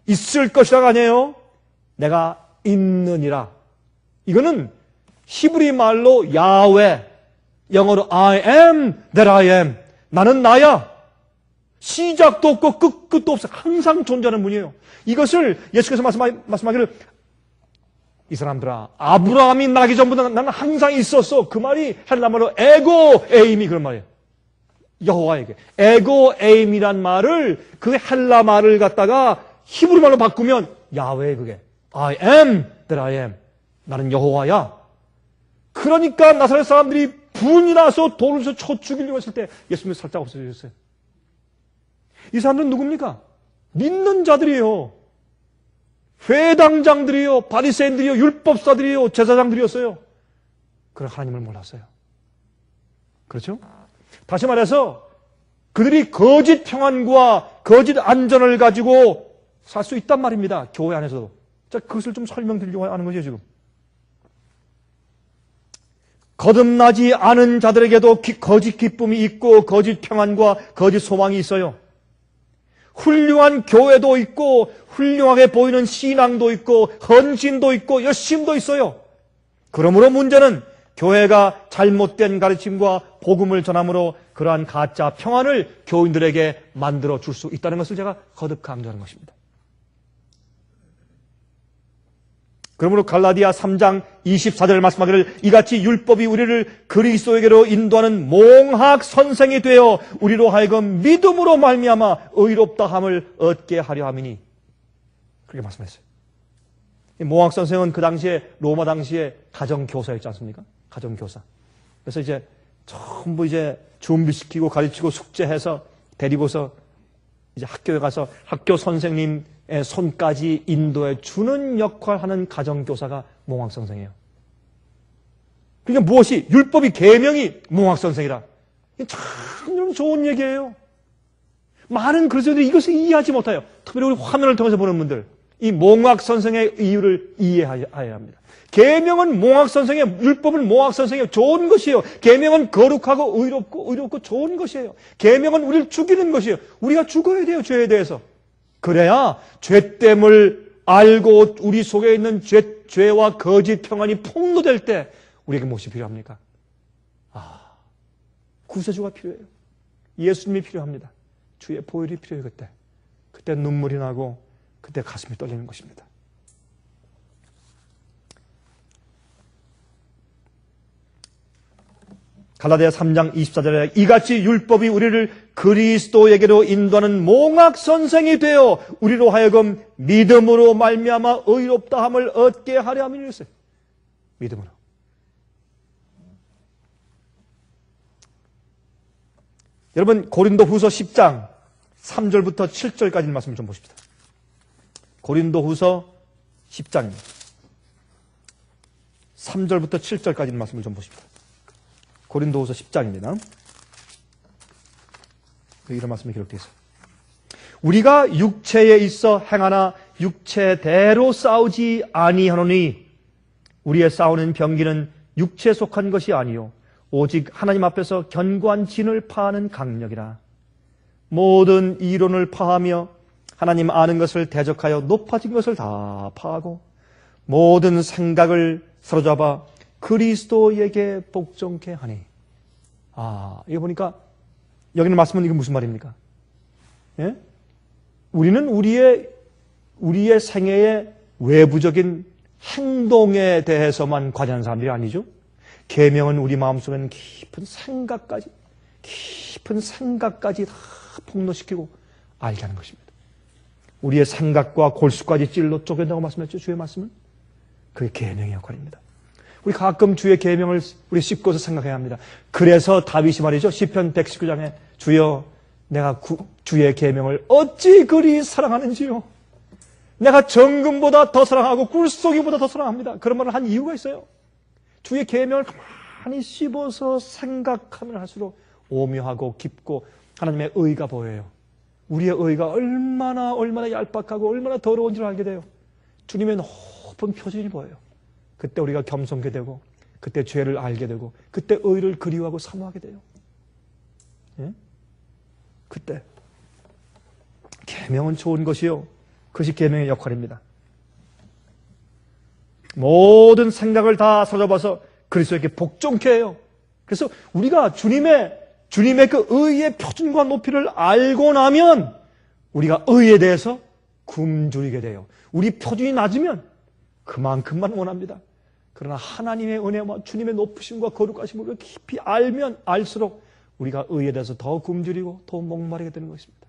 있을 것이라가 아니에요. 내가 있느니라. 이거는 히브리 말로 야훼, 영어로 I am that I am. 나는 나야. 시작도 없고 끝도 없어. 항상 존재하는 분이에요. 이것을 예수께서 말씀하기를 이 사람들아, 아브라함이 나기 전부터 나는 항상 있었어. 그 말이 헬라말로 에고 에임이 그런 말이에요. 여호와에게. 에고 에임이란 말을 그 헬라 말을 갖다가 히브리 말로 바꾸면 야훼 그게. I am that I am. 나는 여호와야. 그러니까 나사렛 사람들이 분이 나서 돌을 쳐 죽이려고 했을 때 예수님이 살짝 없어졌어요. 이 사람들은 누굽니까? 믿는 자들이에요. 회당장들이요, 바리새인들이요, 율법사들이요, 제사장들이었어요. 그런 하나님을 몰랐어요. 그렇죠? 다시 말해서 그들이 거짓 평안과 거짓 안전을 가지고 살 수 있단 말입니다. 교회 안에서도. 자, 그것을 좀 설명드리려고 하는 거죠, 지금. 거듭나지 않은 자들에게도 거짓 기쁨이 있고 거짓 평안과 거짓 소망이 있어요. 훌륭한 교회도 있고 훌륭하게 보이는 신앙도 있고 헌신도 있고 열심도 있어요. 그러므로 문제는 교회가 잘못된 가르침과 복음을 전함으로 그러한 가짜 평안을 교인들에게 만들어 줄 수 있다는 것을 제가 거듭 강조하는 것입니다. 그러므로 갈라디아 3장 24절 말씀하기를 이같이 율법이 우리를 그리스도에게로 인도하는 몽학 선생이 되어 우리로 하여금 믿음으로 말미암아 의롭다함을 얻게 하려 함이니 그렇게 말씀했어요. 몽학 선생은 그 당시에 로마 당시에 가정교사였지 않습니까? 가정교사. 그래서 이제 전부 이제 준비시키고 가르치고 숙제해서 데리고서 이제 학교에 가서 학교 선생님의 손까지 인도해 주는 역할을 하는 가정교사가 몽학선생이에요. 그러니까 무엇이? 율법이 계명이 몽학선생이라. 참 좋은 얘기예요. 많은 그리스도인들이 이것을 이해하지 못해요. 특별히 우리 화면을 통해서 보는 분들. 이 몽학선생의 이유를 이해해야 합니다. 계명은 몽학선생이에요. 율법은 몽학선생이에요. 좋은 것이에요. 계명은 거룩하고 의롭고 좋은 것이에요. 계명은 우리를 죽이는 것이에요. 우리가 죽어야 돼요. 죄에 대해서. 그래야 죄됨을 알고 우리 속에 있는 죄와 거짓 평안이 폭로될 때 우리에게 무엇이 필요합니까? 구세주가 필요해요. 예수님이 필요합니다. 주의 보혈이 필요해요. 그때 눈물이 나고 그때 가슴이 떨리는 것입니다. 갈라디아 3장 24절에 이같이 율법이 우리를 그리스도에게로 인도하는 몽학 선생이 되어 우리로 하여금 믿음으로 말미암아 의롭다함을 얻게 하려 함이니 했어요. 믿음으로. 여러분 고린도후서 10장 3절부터 7절까지 말씀을 좀 보십시다. 고린도후서 10장입니다. 3절부터 7절까지 말씀을 좀 보십시다. 고린도후서 10장입니다. 이런 말씀이 기록되어 있어요. 우리가 육체에 있어 행하나 육체대로 싸우지 아니하노니 우리의 싸우는 병기는 육체에 속한 것이 아니요 오직 하나님 앞에서 견고한 진을 파하는 강력이라. 모든 이론을 파하며 하나님 아는 것을 대적하여 높아진 것을 다 파하고 모든 생각을 사로잡아 그리스도에게 복종케 하니. 이거 보니까 여기는 말씀은 이게 무슨 말입니까? 예? 우리는 우리의 생애의 외부적인 행동에 대해서만 관여하는 사람들이 아니죠. 계명은 우리 마음속에는 깊은 생각까지 다 폭로시키고 알게 하는 것입니다. 우리의 생각과 골수까지 찔러 쪼갠다고 말씀했죠. 주의 말씀은 그게 계명의 역할입니다. 우리 가끔 주의 계명을 우리 씹고서 생각해야 합니다. 그래서 다윗이 말이죠. 시편 119장에 주여 내가 주의 계명을 어찌 그리 사랑하는지요. 내가 정금보다 더 사랑하고 꿀송이보다 더 사랑합니다. 그런 말을 한 이유가 있어요. 주의 계명을 가만히 씹어서 생각하면 할수록 오묘하고 깊고 하나님의 의가 보여요. 우리의 의가 얼마나 얄팍하고 얼마나 더러운지를 알게 돼요. 주님의 높은 표준이 보여요. 그때 우리가 겸손게 되고 그때 죄를 알게 되고 그때 의를 그리워하고 사모하게 돼요. 예? 그때 계명은 좋은 것이요. 그것이 계명의 역할입니다. 모든 생각을 다 사로잡아서 그리스도에게 복종케 해요. 그래서 우리가 주님의 그 의의 표준과 높이를 알고 나면 우리가 의에 대해서 굶주리게 돼요. 우리 표준이 낮으면 그만큼만 원합니다. 그러나 하나님의 은혜와 주님의 높으심과 거룩하심을 우리가 깊이 알면 알수록 우리가 의에 대해서 더 굶주리고 더 목마르게 되는 것입니다.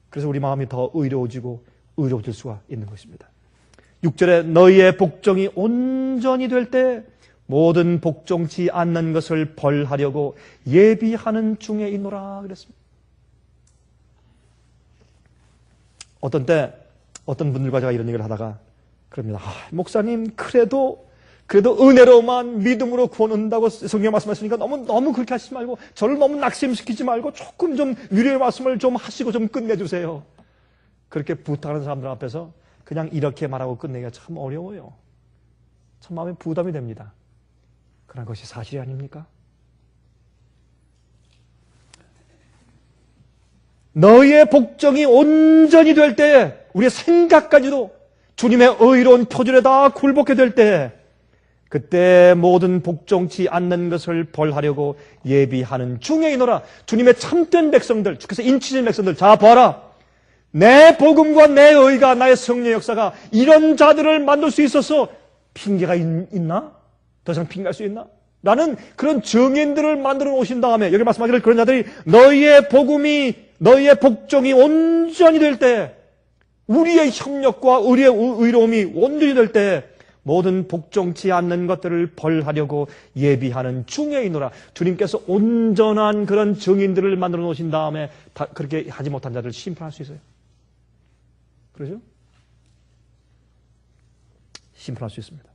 그래서 우리 마음이 더 의로워지고 의로워질 수가 있는 것입니다. 6절에 너희의 복종이 온전히 될 때 모든 복종치 않는 것을 벌하려고 예비하는 중에 있노라 그랬습니다. 어떤 때 어떤 분들과 제가 이런 얘기를 하다가 그럽니다. 목사님 그래도 은혜로만 믿음으로 구원 얻는다고 성경 말씀하시니까 너무 그렇게 하시지 말고 저를 너무 낙심시키지 말고 조금 좀 위로의 말씀을 좀 하시고 좀 끝내주세요. 그렇게 부탁하는 사람들 앞에서 그냥 이렇게 말하고 끝내기가 참 어려워요. 참 마음에 부담이 됩니다. 그런 것이 사실이 아닙니까? 너희의 복종이 온전히 될 때 우리의 생각까지도 주님의 의로운 표준에 다 굴복해 될 때 그때 모든 복종치 않는 것을 벌하려고 예비하는 중에 있노라. 주님의 참된 백성들, 주께서 인치신 백성들, 자 봐라. 내 복음과 내 의가 나의 성령의 역사가 이런 자들을 만들 수 있어서 핑계가 있나? 더 이상 핑계할 수 있나? 라는 그런 증인들을 만들어 오신 다음에 여기 말씀하기를 그런 자들이 너희의 복종이 온전히 될 때 우리의 협력과 우리의 의로움이 온전히 될 때 모든 복종치 않는 것들을 벌하려고 예비하는 중에 있노라. 주님께서 온전한 그런 증인들을 만들어 놓으신 다음에 그렇게 하지 못한 자들을 심판할 수 있어요. 그렇죠? 심판할 수 있습니다.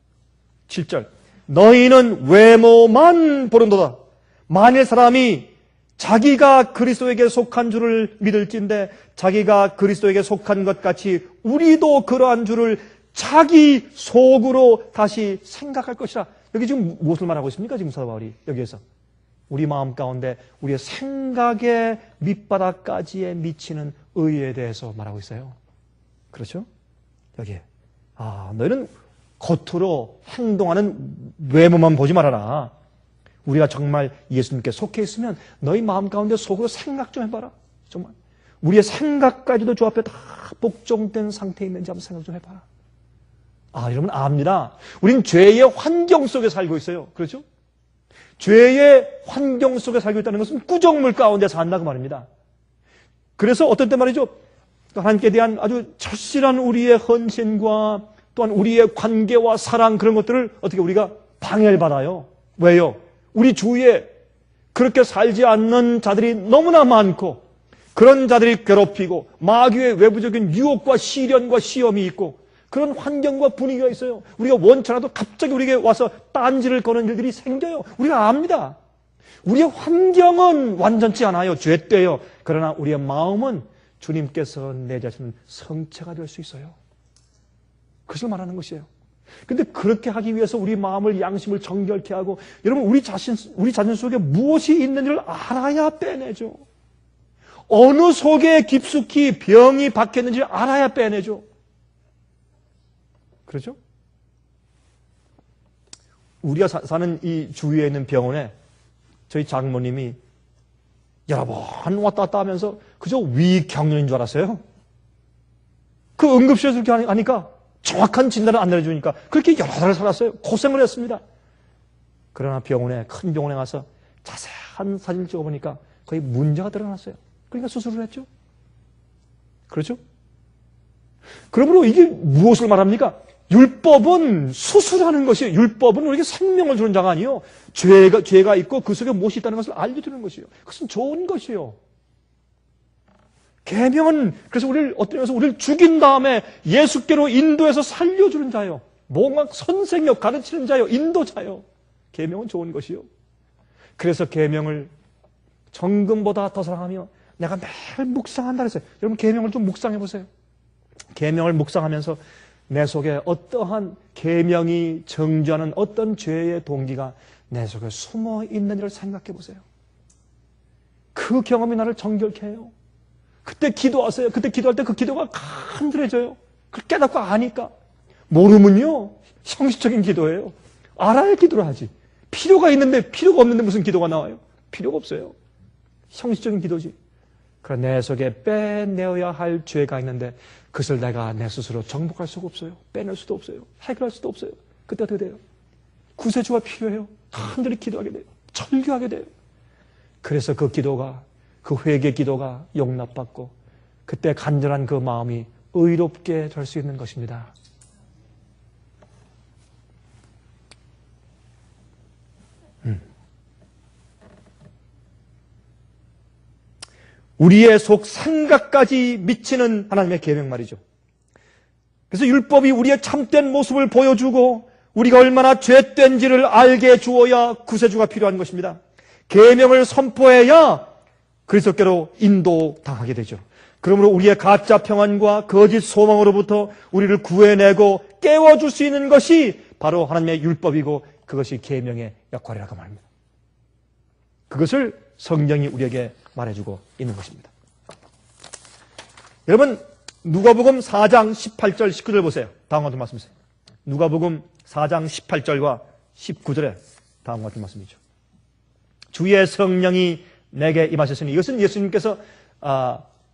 7절 너희는 외모만 보는도다. 만일 사람이 자기가 그리스도에게 속한 줄을 믿을진데 자기가 그리스도에게 속한 것 같이 우리도 그러한 줄을 자기 속으로 다시 생각할 것이라. 여기 지금 무엇을 말하고 있습니까? 지금 사도 바울이 여기에서 우리 마음 가운데 우리의 생각의 밑바닥까지에 미치는 의에 대해서 말하고 있어요. 그렇죠? 여기에 너희는 겉으로 행동하는 외모만 보지 말아라. 우리가 정말 예수님께 속해 있으면 너희 마음 가운데 속으로 생각 좀 해봐라. 정말 우리의 생각까지도 주 앞에 다 복종된 상태에 있는지 한번 생각 좀 해봐라. 여러분 압니다. 우린 죄의 환경 속에 살고 있어요. 그렇죠? 죄의 환경 속에 살고 있다는 것은 구정물 가운데 산다 그 말입니다. 그래서 어떤 때 말이죠. 하나님께 대한 아주 절실한 우리의 헌신과 또한 우리의 관계와 사랑 그런 것들을 어떻게 우리가 방해를 받아요. 왜요? 우리 주위에 그렇게 살지 않는 자들이 너무나 많고 그런 자들이 괴롭히고 마귀의 외부적인 유혹과 시련과 시험이 있고 그런 환경과 분위기가 있어요. 우리가 원처라도 갑자기 우리에게 와서 딴지를 거는 일들이 생겨요. 우리가 압니다. 우리의 환경은 완전치 않아요. 죄돼요. 그러나 우리의 마음은 주님께서 내 자신은 성체가 될 수 있어요. 그것을 말하는 것이에요. 근데 그렇게 하기 위해서 우리 마음을 양심을 정결케 하고 여러분 우리 자신 속에 무엇이 있는지를 알아야 빼내죠. 어느 속에 깊숙이 병이 박혔는지를 알아야 빼내죠. 그렇죠? 우리가 사는 이 주위에 있는 병원에 저희 장모님이 여러 번 왔다 갔다 하면서 그저 위경련인 줄 알았어요. 그 응급실에서 그렇게 하니까 정확한 진단을 안 내려주니까 그렇게 여러 달을 살았어요. 고생을 했습니다. 그러나 큰 병원에 가서 자세한 사진을 찍어보니까 거의 문제가 드러났어요. 그러니까 수술을 했죠. 그렇죠? 그러므로 이게 무엇을 말합니까? 율법은 수술하는 것이에요. 율법은 우리에게 생명을 주는 자가 아니에요. 죄가 있고 그 속에 무엇이 있다는 것을 알려주는 것이에요. 그것은 좋은 것이에요. 계명은 그래서 어떤 면에서 우리를 죽인 다음에 예수께로 인도해서 살려주는 자예요. 뭔가 선생역 가르치는 자예요. 인도자예요. 계명은 좋은 것이요. 그래서 계명을 정금보다 더 사랑하며 내가 매일 묵상한다 그랬어요. 여러분 계명을 좀 묵상해 보세요. 계명을 묵상하면서 내 속에 어떠한 계명이 정죄하는 어떤 죄의 동기가 내 속에 숨어 있는지를 생각해 보세요. 그 경험이 나를 정결케 해요. 그때 기도하세요. 그때 기도할 때 그 기도가 간절해져요. 그걸 깨닫고 아니까. 모르면요 형식적인 기도예요. 알아야 기도를 하지. 필요가 있는데 필요가 없는데 무슨 기도가 나와요? 필요가 없어요. 형식적인 기도지. 그런 내 속에 빼내어야 할 죄가 있는데 그것을 내가 내 스스로 정복할 수가 없어요. 빼낼 수도 없어요. 해결할 수도 없어요. 그때 어떻게 돼요? 구세주가 필요해요. 간절히 기도하게 돼요. 절규하게 돼요. 그래서 그 기도가, 그 회개 기도가 용납받고 그때 간절한 그 마음이 의롭게 될 수 있는 것입니다. 우리의 속 생각까지 미치는 하나님의 계명 말이죠. 그래서 율법이 우리의 참된 모습을 보여주고 우리가 얼마나 죄된지를 알게 주어야 구세주가 필요한 것입니다. 계명을 선포해야 그리스도께로 인도당하게 되죠. 그러므로 우리의 가짜 평안과 거짓 소망으로부터 우리를 구해내고 깨워줄 수 있는 것이 바로 하나님의 율법이고 그것이 계명의 역할이라고 말합니다. 그것을 성령이 우리에게 말해주고 있는 것입니다. 여러분 누가복음 4장 18절 19절 보세요. 다음과 같은 말씀이세요. 누가복음 4장 18절과 19절에 다음과 같은 말씀이죠. 주의 성령이 내게 임하셨으니 이것은 예수님께서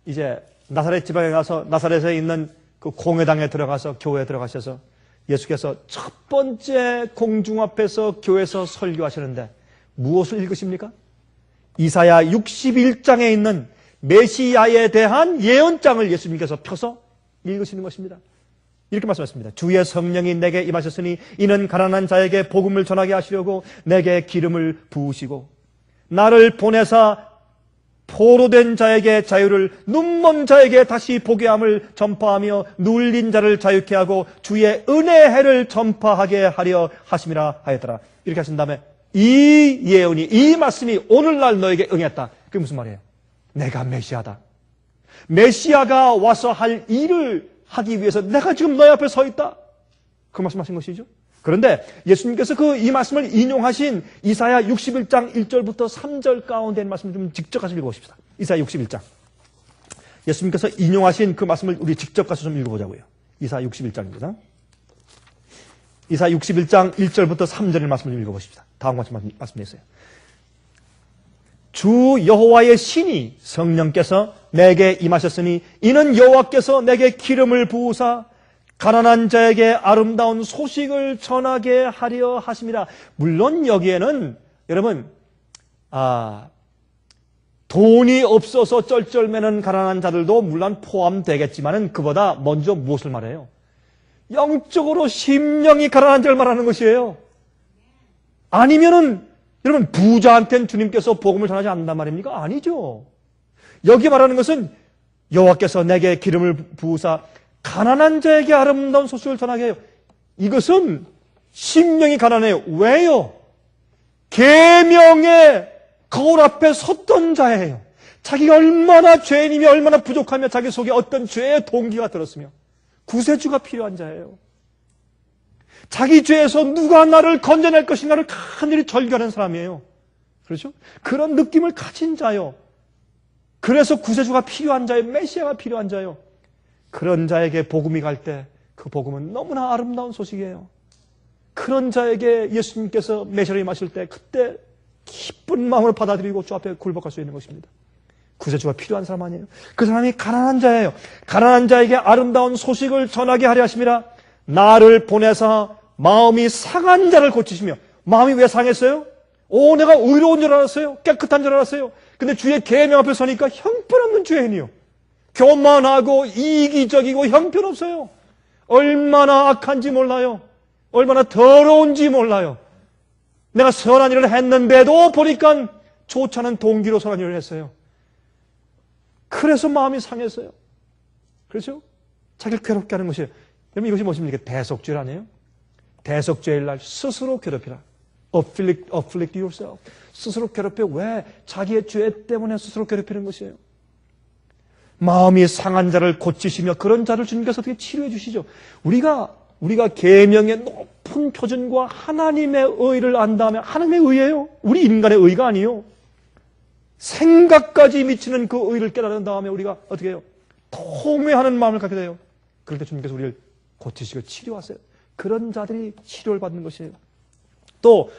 이제 나사렛 지방에 가서 나사렛에 있는 그 공회당에 들어가서 교회에 들어가셔서 예수께서 첫 번째 공중 앞에서 교회에서 설교하시는데 무엇을 읽으십니까? 이사야 61장에 있는 메시아에 대한 예언장을 예수님께서 펴서 읽으시는 것입니다. 이렇게 말씀하십니다. 주의 성령이 내게 임하셨으니 이는 가난한 자에게 복음을 전하게 하시려고 내게 기름을 부으시고 나를 보내사 포로된 자에게 자유를 눈먼 자에게 다시 보게 함을 전파하며 눌린 자를 자유케 하고 주의 은혜의 해를 전파하게 하려 하심이라 하였더라. 이렇게 하신 다음에 이 예언이 이 말씀이 오늘날 너에게 응했다. 그게 무슨 말이에요? 내가 메시아다. 메시아가 와서 할 일을 하기 위해서 내가 지금 너희 앞에 서 있다. 그 말씀하신 것이죠. 그런데 예수님께서 그 이 말씀을 인용하신 이사야 61장 1절부터 3절 가운데 있는 말씀을 좀 직접 가서 읽어보십시다. 이사야 61장. 예수님께서 인용하신 그 말씀을 우리 직접 가서 좀 읽어보자고요. 이사야 61장입니다. 이사야 61장 1절부터 3절의 말씀을 좀 읽어보십시다. 다음과 같이 말씀해 주세요. 주 여호와의 신이 성령께서 내게 임하셨으니 이는 여호와께서 내게 기름을 부으사 가난한 자에게 아름다운 소식을 전하게 하려 하심이라. 물론 여기에는 여러분 돈이 없어서 쩔쩔매는 가난한 자들도 물론 포함되겠지만은 그보다 먼저 무엇을 말해요? 영적으로 심령이 가난한 자를 말하는 것이에요. 아니면은 여러분 부자한테는 주님께서 복음을 전하지 않는단 말입니까? 아니죠. 여기 말하는 것은 여호와께서 내게 기름을 부으사 가난한 자에게 아름다운 소식을 전하게 해요. 이것은 심령이 가난해요. 왜요? 계명의 거울 앞에 섰던 자예요. 자기가 얼마나 죄인이며 얼마나 부족하며 자기 속에 어떤 죄의 동기가 들었으며 구세주가 필요한 자예요. 자기 죄에서 누가 나를 건져낼 것인가를 간절히 절규하는 사람이에요. 그렇죠? 그런 느낌을 가진 자요. 그래서 구세주가 필요한 자예요. 메시아가 필요한 자예요. 그런 자에게 복음이 갈 때 그 복음은 너무나 아름다운 소식이에요. 그런 자에게 예수님께서 메시아를 임하실 때 그때 기쁜 마음으로 받아들이고 주 앞에 굴복할 수 있는 것입니다. 구세주가 필요한 사람 아니에요. 그 사람이 가난한 자예요. 가난한 자에게 아름다운 소식을 전하게 하려 하심이라. 나를 보내서 마음이 상한 자를 고치시며. 마음이 왜 상했어요? 내가 의로운 줄 알았어요. 깨끗한 줄 알았어요. 근데 주의 계명 앞에 서니까 형편없는 죄인이요. 교만하고 이기적이고 형편없어요. 얼마나 악한지 몰라요. 얼마나 더러운지 몰라요. 내가 선한 일을 했는데도 보니까 좋지 않은 동기로 선한 일을 했어요. 그래서 마음이 상했어요. 그렇죠? 자기를 괴롭게 하는 것이에요. 여러분 이것이 무엇입니까? 대속죄 아니에요? 대속죄일 날 스스로 괴롭히라. Afflict yourself. 스스로 괴롭혀. 왜? 자기의 죄 때문에 스스로 괴롭히는 것이에요. 마음이 상한 자를 고치시며 그런 자를 주님께서 어떻게 치료해 주시죠? 우리가 계명의 높은 표준과 하나님의 의를 안 다음에 하나님의 의예요. 우리 인간의 의가 아니에요. 생각까지 미치는 그 의를 깨달은 다음에 우리가 어떻게 해요? 통회하는 마음을 갖게 돼요. 그럴 때 주님께서 우리를 고치시고 치료하세요. 그런 자들이 치료를 받는 것이에요. 또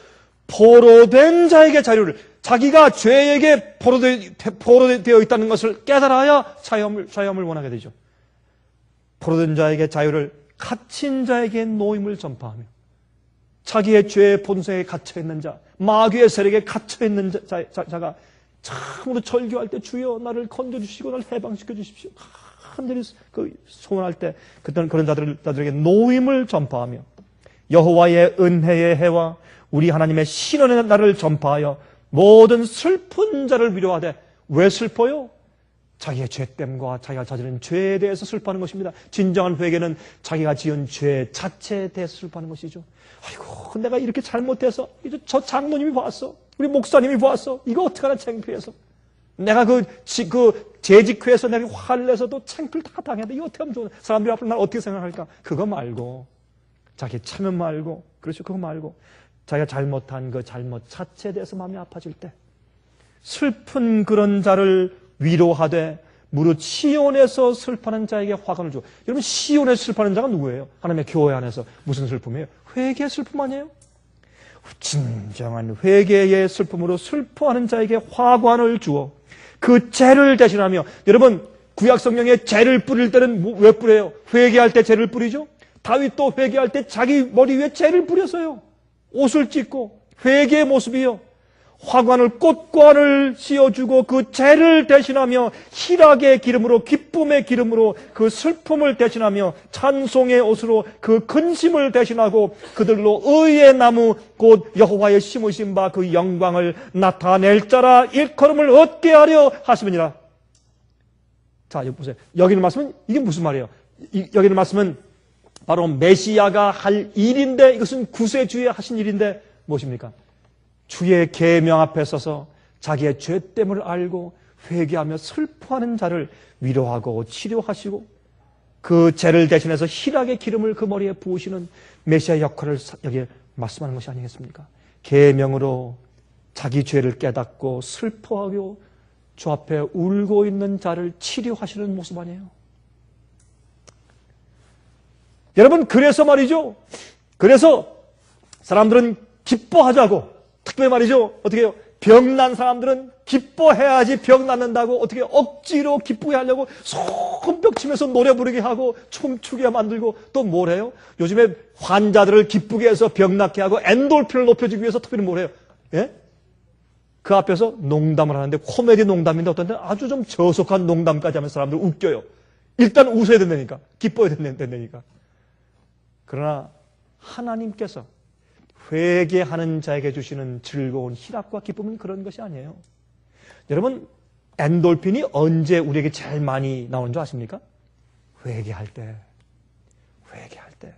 포로된 자에게 자유를, 자기가 죄에게 포로되어 있다는 것을 깨달아야 자유함을 원하게 되죠. 포로된 자에게 자유를, 갇힌 자에게 노임을 전파하며, 자기의 죄의 본성에 갇혀있는 자, 마귀의 세력에 갇혀있는 자가 참으로 절규할 때 주여 나를 건져주시고 나를 해방시켜 주십시오, 간절히 소원할 때 그런 자들에게 노임을 전파하며, 여호와의 은혜의 해와 우리 하나님의 신원의 날을 전파하여 모든 슬픈 자를 위로하되. 왜 슬퍼요? 자기의 죄됨과 자기가 저지른 죄에 대해서 슬퍼하는 것입니다. 진정한 회개는 자기가 지은 죄 자체에 대해서 슬퍼하는 것이죠. 아이고, 내가 이렇게 잘못해서 이제 저 장로님이 봤어, 우리 목사님이 봤어, 이거 어떡하나 창피해서, 내가 그 재직회에서 내가 화를 내서도 창피를 다 당해야 돼, 이거 어떻게 하면 좋나, 사람들이 앞으로 날 어떻게 생각할까. 그거 말고, 자기 참음 말고, 그렇죠, 그거 말고 자기가 잘못한 그 잘못 자체에 대해서 마음이 아파질 때 슬픈 그런 자를 위로하되 무릇 시온에서 슬퍼하는 자에게 화관을 주고. 여러분, 시온에서 슬퍼하는 자가 누구예요? 하나님의 교회 안에서 무슨 슬픔이에요? 회개의 슬픔 아니에요? 진정한 회개의 슬픔으로 슬퍼하는 자에게 화관을 주어 그 죄를 대신하며. 여러분, 구약 성경에 죄를 뿌릴 때는 왜 뿌려요? 회개할 때 죄를 뿌리죠. 다윗도 회개할 때 자기 머리 위에 죄를 뿌렸어요. 옷을 찢고. 회개의 모습이요. 화관을, 꽃관을 씌워주고 그 죄를 대신하며 희락의 기름으로, 기쁨의 기름으로 그 슬픔을 대신하며 찬송의 옷으로 그 근심을 대신하고 그들로 의의 나무 곧 여호와의 심으신 바 그 영광을 나타낼 자라 일컬음을 얻게 하려 하시느니라. 자, 여기 보세요. 여기 있는 말씀은 이게 무슨 말이에요? 여기 있는 말씀은 바로 메시아가 할 일인데, 이것은 구세주에 하신 일인데 무엇입니까? 주의 계명 앞에 서서 자기의 죄됨을 알고 회개하며 슬퍼하는 자를 위로하고 치료하시고 그 죄를 대신해서 희락의 기름을 그 머리에 부으시는 메시아 역할을 여기에 말씀하는 것이 아니겠습니까? 계명으로 자기 죄를 깨닫고 슬퍼하고 주 앞에 울고 있는 자를 치료하시는 모습 아니에요? 여러분, 그래서 말이죠. 그래서 사람들은 기뻐하자고, 특별히 말이죠. 어떻게 해요? 병난 사람들은 기뻐해야지 병 낫는다고 어떻게 억지로 기쁘게 하려고 손뼉 치면서 노래 부르게 하고 춤추게 만들고, 또 뭘 해요? 요즘에 환자들을 기쁘게 해서 병 낫게 하고 엔돌핀을 높여주기 위해서 특별히 뭘 해요? 예? 그 앞에서 농담을 하는데, 코미디 농담인데 어떤 때는 아주 좀 저속한 농담까지 하면서 사람들 웃겨요. 일단 웃어야 된다니까. 기뻐야 된다니까. 그러나 하나님께서 회개하는 자에게 주시는 즐거운 희락과 기쁨은 그런 것이 아니에요. 여러분, 엔돌핀이 언제 우리에게 제일 많이 나오는 줄 아십니까? 회개할 때. 회개할 때.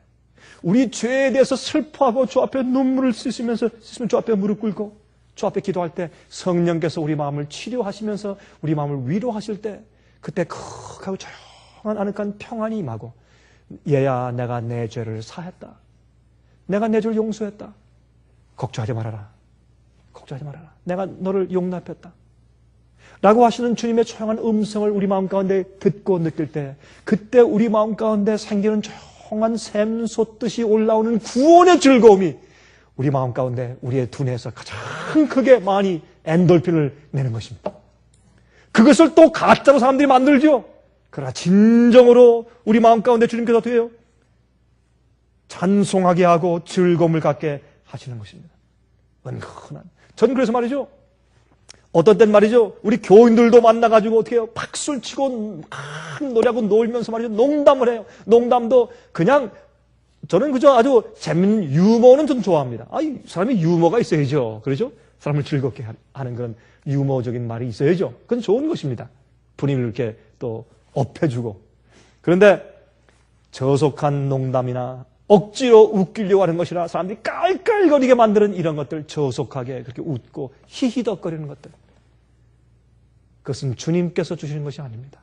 우리 죄에 대해서 슬퍼하고 주 앞에 눈물을 씻으면서 주 앞에 무릎 꿇고 주 앞에 기도할 때 성령께서 우리 마음을 치료하시면서 우리 마음을 위로하실 때, 그때 크하고 조용한 아늑한 평안이 임하고, 얘야, 내가 내 죄를 사했다. 내가 내 죄를 용서했다. 걱정하지 말아라. 걱정하지 말아라. 내가 너를 용납했다. 라고 하시는 주님의 조용한 음성을 우리 마음 가운데 듣고 느낄 때, 그때 우리 마음 가운데 생기는 조용한 샘솟듯이 올라오는 구원의 즐거움이 우리 마음 가운데, 우리의 두뇌에서 가장 크게 많이 엔돌핀을 내는 것입니다. 그것을 또 가짜로 사람들이 만들죠. 그러나 진정으로 우리 마음 가운데 주님께서 어떻게 해요? 찬송하게 하고 즐거움을 갖게 하시는 것입니다. 은근한. 전 그래서 말이죠. 어떤 땐 말이죠. 우리 교인들도 만나가지고 어떻게 해요? 박수를 치고 막 노래하고 놀면서 말이죠. 농담을 해요. 농담도 그냥, 저는 그저 아주 재밌는 유머는 좀 좋아합니다. 사람이 유머가 있어야죠. 그렇죠? 사람을 즐겁게 하는 그런 유머적인 말이 있어야죠. 그건 좋은 것입니다. 분위기를 이렇게 또 업해주고. 그런데 저속한 농담이나 억지로 웃기려고 하는 것이나 사람들이 깔깔거리게 만드는 이런 것들, 저속하게 그렇게 웃고 히히덕거리는 것들, 그것은 주님께서 주시는 것이 아닙니다.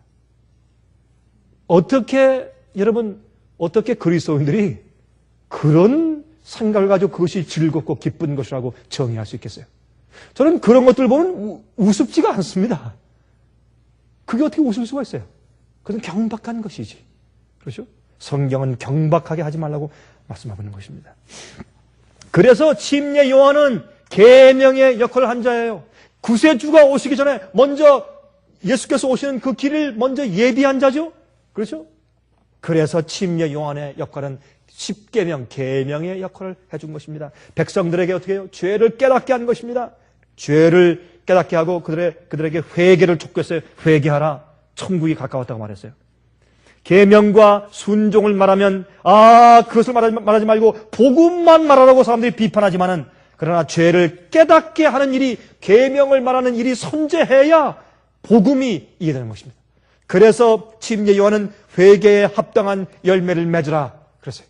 여러분, 어떻게 그리스도인들이 그런 생각을 가지고 그것이 즐겁고 기쁜 것이라고 정의할 수 있겠어요? 저는 그런 것들 보면 우습지가 않습니다. 그게 어떻게 웃을 수가 있어요? 그건 경박한 것이지. 그렇죠? 성경은 경박하게 하지 말라고 말씀하고 있는 것입니다. 그래서 침례 요한은 계명의 역할을 한 자예요. 구세주가 오시기 전에 먼저 예수께서 오시는 그 길을 먼저 예비한 자죠. 그렇죠? 그래서 침례 요한의 역할은 십계명, 계명의 역할을 해준 것입니다. 백성들에게 어떻게 해요? 죄를 깨닫게 한 것입니다. 죄를 깨닫게 하고 그들에게 회개를 촉구했어요. 회개하라. 천국이 가까웠다고 말했어요. 계명과 순종을 말하면 그것을 말하지 말고 복음만 말하라고 사람들이 비판하지만은, 그러나 죄를 깨닫게 하는 일이, 계명을 말하는 일이 선제해야 복음이 이해되는 것입니다. 그래서 침례 요한은 회개에 합당한 열매를 맺으라 그랬어요.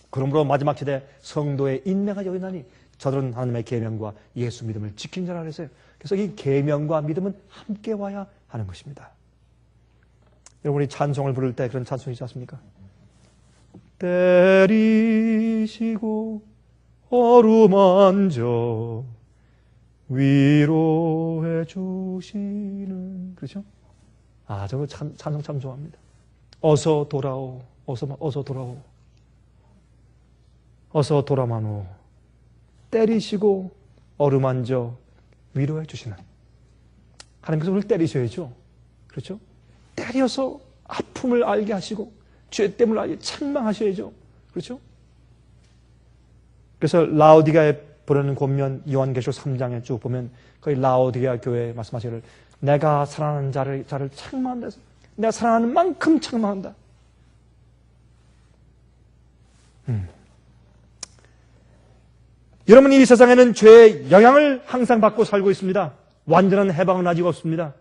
그러므로 마지막 시대 성도의 인내가 여기나니 저들은 하나님의 계명과 예수 믿음을 지킨 자라 그랬어요. 그래서 이 계명과 믿음은 함께 와야 하는 것입니다. 여러분, 우리 찬송을 부를 때 그런 찬송이 있지 않습니까? 때리시고 어루만져 위로해 주시는, 그렇죠? 저거 찬송 참 좋아합니다. 어서 돌아오, 어서 돌아오, 어서 돌아마노. 때리시고 어루만져 위로해 주시는. 하나님께서 우리를 때리셔야죠. 그렇죠? 때려서 아픔을 알게 하시고 죄 때문을 알게 책망하셔야죠. 그렇죠? 그래서 라오디게아에 보내는 권면 요한계시록 3장에 쭉 보면 거기 라오디게아 교회에 말씀하시기를, 내가 사랑하는 자를 책망한다. 내가 사랑하는 만큼 책망한다. 여러분, 이 세상에는 죄의 영향을 항상 받고 살고 있습니다. 완전한 해방은 아직 없습니다.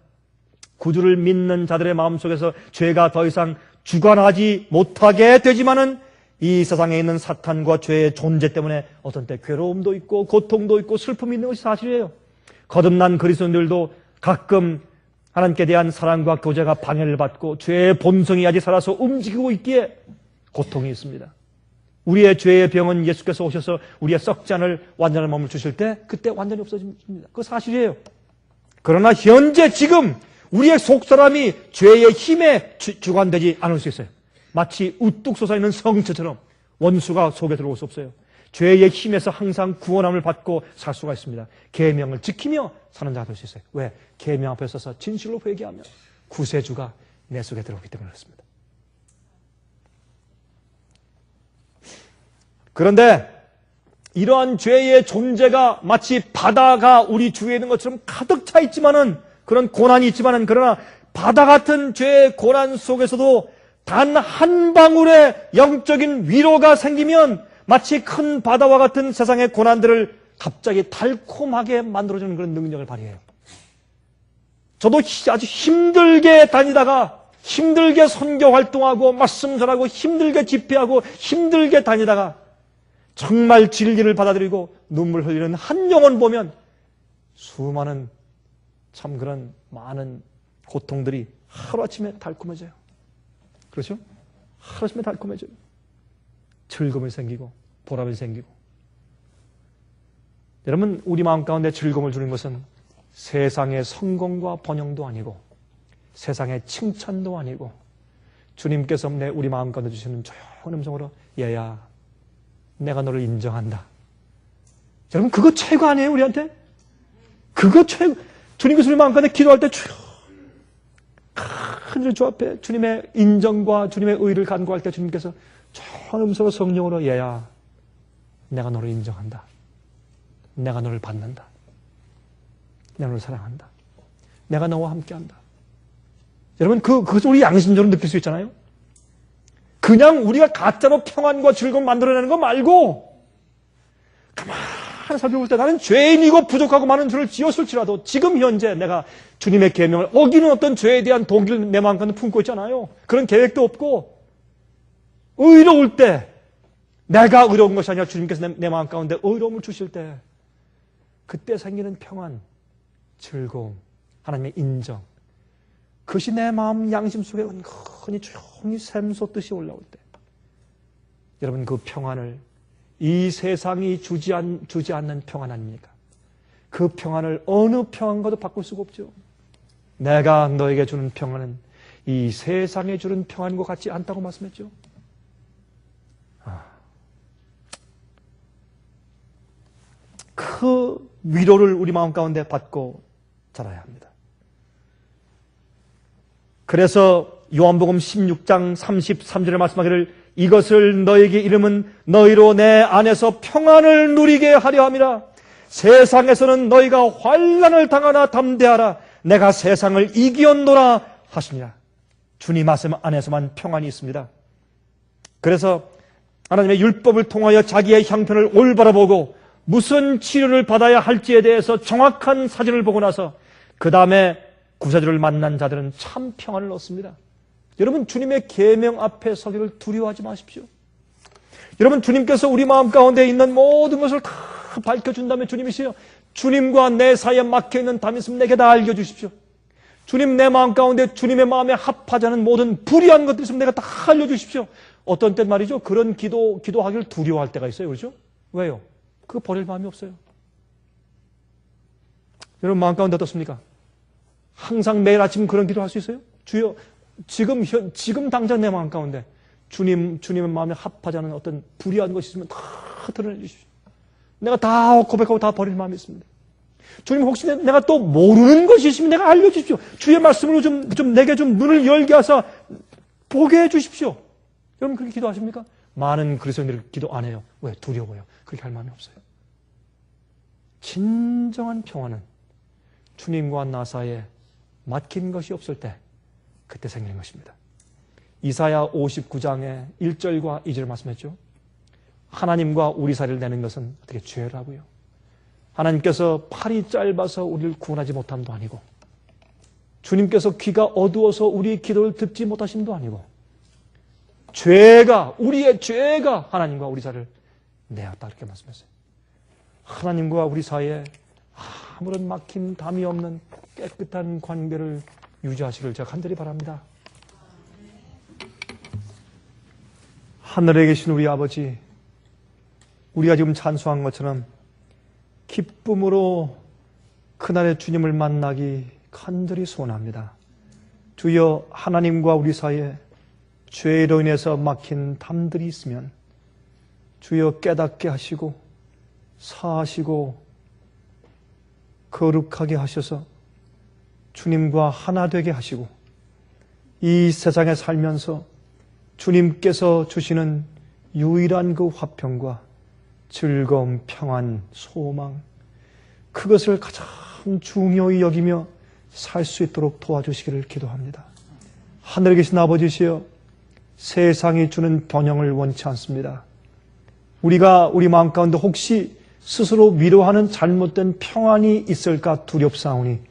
구주를 믿는 자들의 마음속에서 죄가 더 이상 주관하지 못하게 되지만은, 이 세상에 있는 사탄과 죄의 존재 때문에 어떤 때 괴로움도 있고 고통도 있고 슬픔이 있는 것이 사실이에요. 거듭난 그리스도인들도 가끔 하나님께 대한 사랑과 교제가 방해를 받고 죄의 본성이 아직 살아서 움직이고 있기에 고통이 있습니다. 우리의 죄의 병은 예수께서 오셔서 우리의 썩지 않을 완전한 몸을 주실 때 그때 완전히 없어집니다. 그거 사실이에요. 그러나 현재 지금 우리의 속사람이 죄의 힘에 주관되지 않을 수 있어요. 마치 우뚝 솟아있는 성체처럼 원수가 속에 들어올 수 없어요. 죄의 힘에서 항상 구원함을 받고 살 수가 있습니다. 계명을 지키며 사는 자가 될 수 있어요. 왜? 계명 앞에 서서 진실로 회개하면 구세주가 내 속에 들어오기 때문에 그렇습니다. 그런데 이러한 죄의 존재가 마치 바다가 우리 주위에 있는 것처럼 가득 차 있지만은, 그런 고난이 있지만은, 그러나 바다 같은 죄의 고난 속에서도 단 한 방울의 영적인 위로가 생기면 마치 큰 바다와 같은 세상의 고난들을 갑자기 달콤하게 만들어주는 그런 능력을 발휘해요. 저도 아주 힘들게 다니다가, 힘들게 선교 활동하고 말씀 전하고 힘들게 집회하고 힘들게 다니다가 정말 진리를 받아들이고 눈물 흘리는 한 영혼 보면 수많은 참 그런 많은 고통들이 하루아침에 달콤해져요. 그렇죠? 하루아침에 달콤해져요. 즐거움이 생기고 보람이 생기고. 여러분, 우리 마음 가운데 즐거움을 주는 것은 세상의 성공과 번영도 아니고 세상의 칭찬도 아니고 주님께서 우리 마음 가운데 주시는 조용한 음성으로, 얘야, 내가 너를 인정한다. 여러분, 그거 최고 아니에요, 우리한테? 그거 최고. 주님께서 우리 마음 가운데 기도할 때 큰 주 앞에 주님의 인정과 주님의 의를 간구할 때 주님께서 조용한 음성으로 성령으로, 얘야, 내가 너를 인정한다. 내가 너를 받는다. 내가 너를 사랑한다. 내가 너와 함께한다. 여러분, 그것을 우리 양심적으로 느낄 수 있잖아요. 그냥 우리가 가짜로 평안과 즐거움 만들어내는 거 말고 가만히 살펴볼 때 나는 죄인이고 부족하고 많은 죄를 지었을지라도 지금 현재 내가 주님의 계명을 어기는 어떤 죄에 대한 동기를 내 마음 가운데 품고 있잖아요. 그런 계획도 없고 의로울 때, 내가 의로운 것이 아니라 주님께서 내 마음 가운데 의로움을 주실 때 그때 생기는 평안, 즐거움, 하나님의 인정, 그것이 내 마음 양심 속에 은근히 조용히 샘솟듯이 올라올 때, 여러분, 그 평안을 이 세상이 주지 않는 평안 아닙니까? 그 평안을 어느 평안과도 바꿀 수가 없죠. 내가 너에게 주는 평안은 이 세상에 주는 평안과 같지 않다고 말씀했죠. 그 위로를 우리 마음 가운데 받고 자라야 합니다. 그래서 요한복음 16장 33절에 말씀하기를 이것을 너에게 이름은 너희로 내 안에서 평안을 누리게 하려 함이라. 세상에서는 너희가 환난을 당하나 담대하라. 내가 세상을 이기었노라 하시니라. 주님 말씀 안에서만 평안이 있습니다. 그래서 하나님의 율법을 통하여 자기의 형편을 올바로 보고 무슨 치료를 받아야 할지에 대해서 정확한 사진을 보고 나서 그 다음에 구세주를 만난 자들은 참 평안을 얻습니다. 여러분, 주님의 계명 앞에 서기를 두려워하지 마십시오. 여러분, 주님께서 우리 마음 가운데 있는 모든 것을 다 밝혀준다면 주님이시여, 주님과 내 사이에 막혀있는 담이 있으면 내게 다 알려주십시오. 주님, 내 마음 가운데 주님의 마음에 합하지 않은 모든 불의한 것들이 있으면 내가 다 알려주십시오. 어떤 때 말이죠, 그런 기도하기를 두려워할 때가 있어요. 그렇죠? 왜요? 그거 버릴 마음이 없어요. 여러분, 마음 가운데 어떻습니까? 항상 매일 아침 그런 기도할 수 있어요? 주여, 지금 당장 내 마음 가운데 주님의 마음에 합하지 않은 어떤 불의한 것이 있으면 다 드러내 주십시오. 내가 다 고백하고 다 버릴 마음이 있습니다. 주님, 혹시 내가 또 모르는 것이 있으면 내가 알려주십시오. 주의 말씀으로 좀 내게 좀 눈을 열게 하사 보게 해 주십시오. 여러분, 그렇게 기도하십니까? 많은 그리스도인들이 기도 안 해요. 왜? 두려워요. 그렇게 할 마음이 없어요. 진정한 평화는 주님과 나 사이에 막힌 것이 없을 때 그때 생기는 것입니다. 이사야 59장의 1절과 2절을 말씀했죠. 하나님과 우리 사이를 내는 것은 어떻게 죄라고요. 하나님께서 팔이 짧아서 우리를 구원하지 못함도 아니고, 주님께서 귀가 어두워서 우리 기도를 듣지 못하심도 아니고, 우리의 죄가 하나님과 우리 사이를 내었다, 이렇게 말씀했어요. 하나님과 우리 사이에 아무런 막힌 담이 없는 깨끗한 관계를 유지하시길 제가 간절히 바랍니다. 하늘에 계신 우리 아버지, 우리가 지금 찬송한 것처럼 기쁨으로 그날의 주님을 만나기 간절히 소원합니다. 주여, 하나님과 우리 사이에 죄로 인해서 막힌 담들이 있으면 주여 깨닫게 하시고 사하시고 거룩하게 하셔서 주님과 하나 되게 하시고, 이 세상에 살면서 주님께서 주시는 유일한 그 화평과 즐거움, 평안, 소망, 그것을 가장 중요히 여기며 살 수 있도록 도와주시기를 기도합니다. 하늘에 계신 아버지시여, 세상이 주는 번영을 원치 않습니다. 우리가 우리 마음 가운데 혹시 스스로 위로하는 잘못된 평안이 있을까 두렵사오니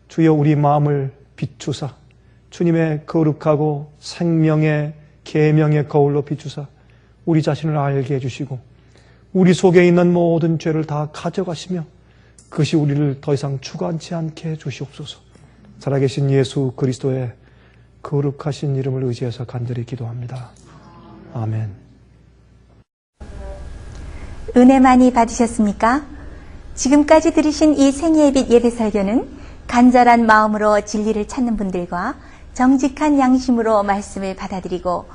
주여, 우리 마음을 비추사 주님의 거룩하고 생명의 계명의 거울로 비추사 우리 자신을 알게 해주시고, 우리 속에 있는 모든 죄를 다 가져가시며 그것이 우리를 더 이상 주관치 않게 해주시옵소서. 살아계신 예수 그리스도의 거룩하신 이름을 의지해서 간절히 기도합니다. 아멘. 은혜 많이 받으셨습니까? 지금까지 들으신 이 생애의 빛 예배 설교는 간절한 마음으로 진리를 찾는 분들과 정직한 양심으로 말씀을 받아들이고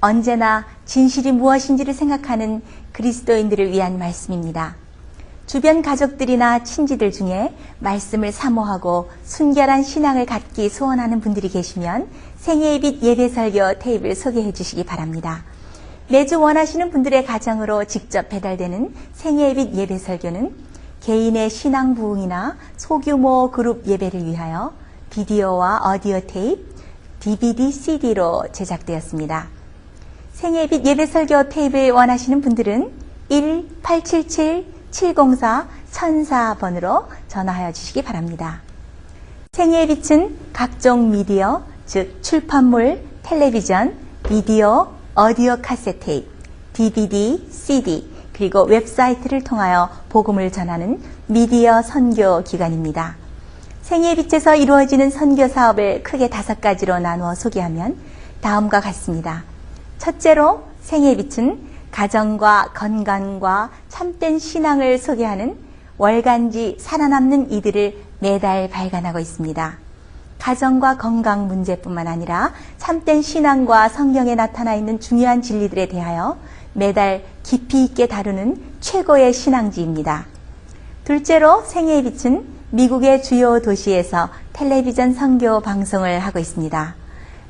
언제나 진실이 무엇인지를 생각하는 그리스도인들을 위한 말씀입니다. 주변 가족들이나 친지들 중에 말씀을 사모하고 순결한 신앙을 갖기 소원하는 분들이 계시면 생애의 빛 예배 설교 테이프를 소개해 주시기 바랍니다. 매주 원하시는 분들의 가정으로 직접 배달되는 생애의 빛 예배 설교는 개인의 신앙 부흥이나 소규모 그룹 예배를 위하여 비디오와 오디오 테이프, DVD, CD로 제작되었습니다. 생애의 빛 예배 설교 테이프를 원하시는 분들은 1-877-704-1004번으로 전화하여 주시기 바랍니다. 생애의 빛은 각종 미디어, 즉 출판물, 텔레비전, 비디오, 오디오 카세트 테이프, DVD, CD, 그리고 웹사이트를 통하여 복음을 전하는 미디어 선교 기관입니다. 생애의 빛에서 이루어지는 선교 사업을 크게 5가지로 나누어 소개하면 다음과 같습니다. 첫째로 생애의 빛은 가정과 건강과 참된 신앙을 소개하는 월간지 살아남는 이들을 매달 발간하고 있습니다. 가정과 건강 문제뿐만 아니라 참된 신앙과 성경에 나타나 있는 중요한 진리들에 대하여 매달 깊이 있게 다루는 최고의 신앙지입니다. 둘째로 생애의 빛은 미국의 주요 도시에서 텔레비전 선교 방송을 하고 있습니다.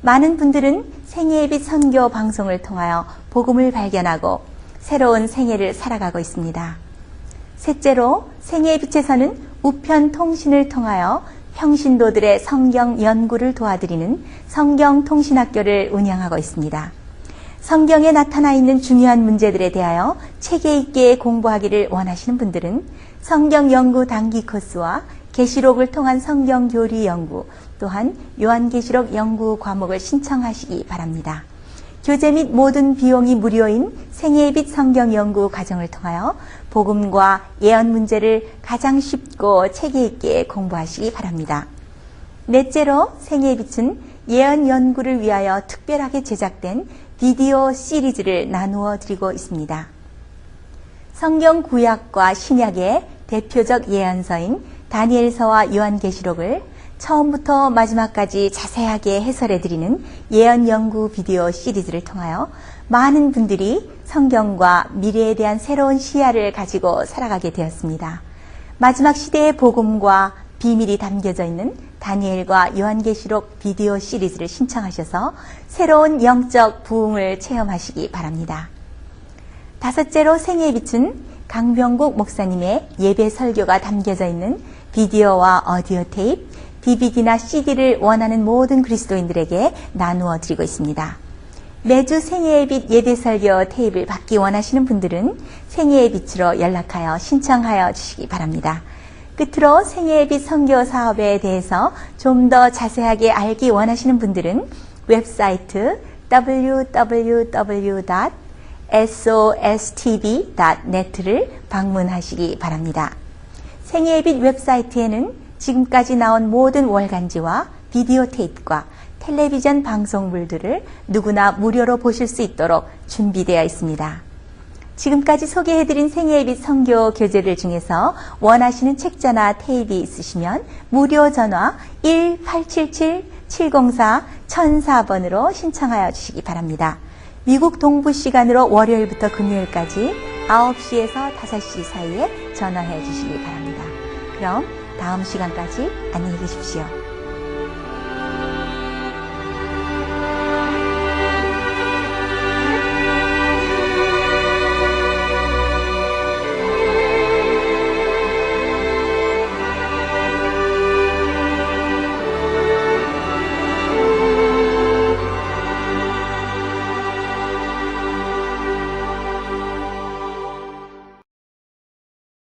많은 분들은 생애의 빛 선교 방송을 통하여 복음을 발견하고 새로운 생애를 살아가고 있습니다. 셋째로 생애의 빛에서는 우편 통신을 통하여 평신도들의 성경 연구를 도와드리는 성경통신학교를 운영하고 있습니다. 성경에 나타나 있는 중요한 문제들에 대하여 체계 있게 공부하기를 원하시는 분들은 성경 연구 단기 코스와 계시록을 통한 성경 교리 연구, 또한 요한계시록 연구 과목을 신청하시기 바랍니다. 교재 및 모든 비용이 무료인 생애의 빛 성경 연구 과정을 통하여 복음과 예언 문제를 가장 쉽고 체계 있게 공부하시기 바랍니다. 넷째로 생애의 빛은 예언 연구를 위하여 특별하게 제작된 비디오 시리즈를 나누어 드리고 있습니다. 성경 구약과 신약의 대표적 예언서인 다니엘서와 요한계시록을 처음부터 마지막까지 자세하게 해설해 드리는 예언 연구 비디오 시리즈를 통하여 많은 분들이 성경과 미래에 대한 새로운 시야를 가지고 살아가게 되었습니다. 마지막 시대의 복음과 비밀이 담겨져 있는 다니엘과 요한계시록 비디오 시리즈를 신청하셔서 새로운 영적 부흥을 체험하시기 바랍니다. 다섯째로 생애의 빛은 강병국 목사님의 예배 설교가 담겨져 있는 비디오와 오디오 테이프, DVD나 CD를 원하는 모든 그리스도인들에게 나누어 드리고 있습니다. 매주 생애의 빛 예배 설교 테이프를 받기 원하시는 분들은 생애의 빛으로 연락하여 신청하여 주시기 바랍니다. 끝으로 생애의 빛 선교 사업에 대해서 좀 더 자세하게 알기 원하시는 분들은 웹사이트 www.sostv.net를 방문하시기 바랍니다. 생애의 빛 웹사이트에는 지금까지 나온 모든 월간지와 비디오 테이프과 텔레비전 방송물들을 누구나 무료로 보실 수 있도록 준비되어 있습니다. 지금까지 소개해드린 생애의 빛 선교 교재들 중에서 원하시는 책자나 테이프 있으시면 무료 전화 1877-704-1004번으로 신청하여 주시기 바랍니다. 미국 동부 시간으로 월요일부터 금요일까지 9시에서 5시 사이에 전화해 주시기 바랍니다. 그럼 다음 시간까지 안녕히 계십시오.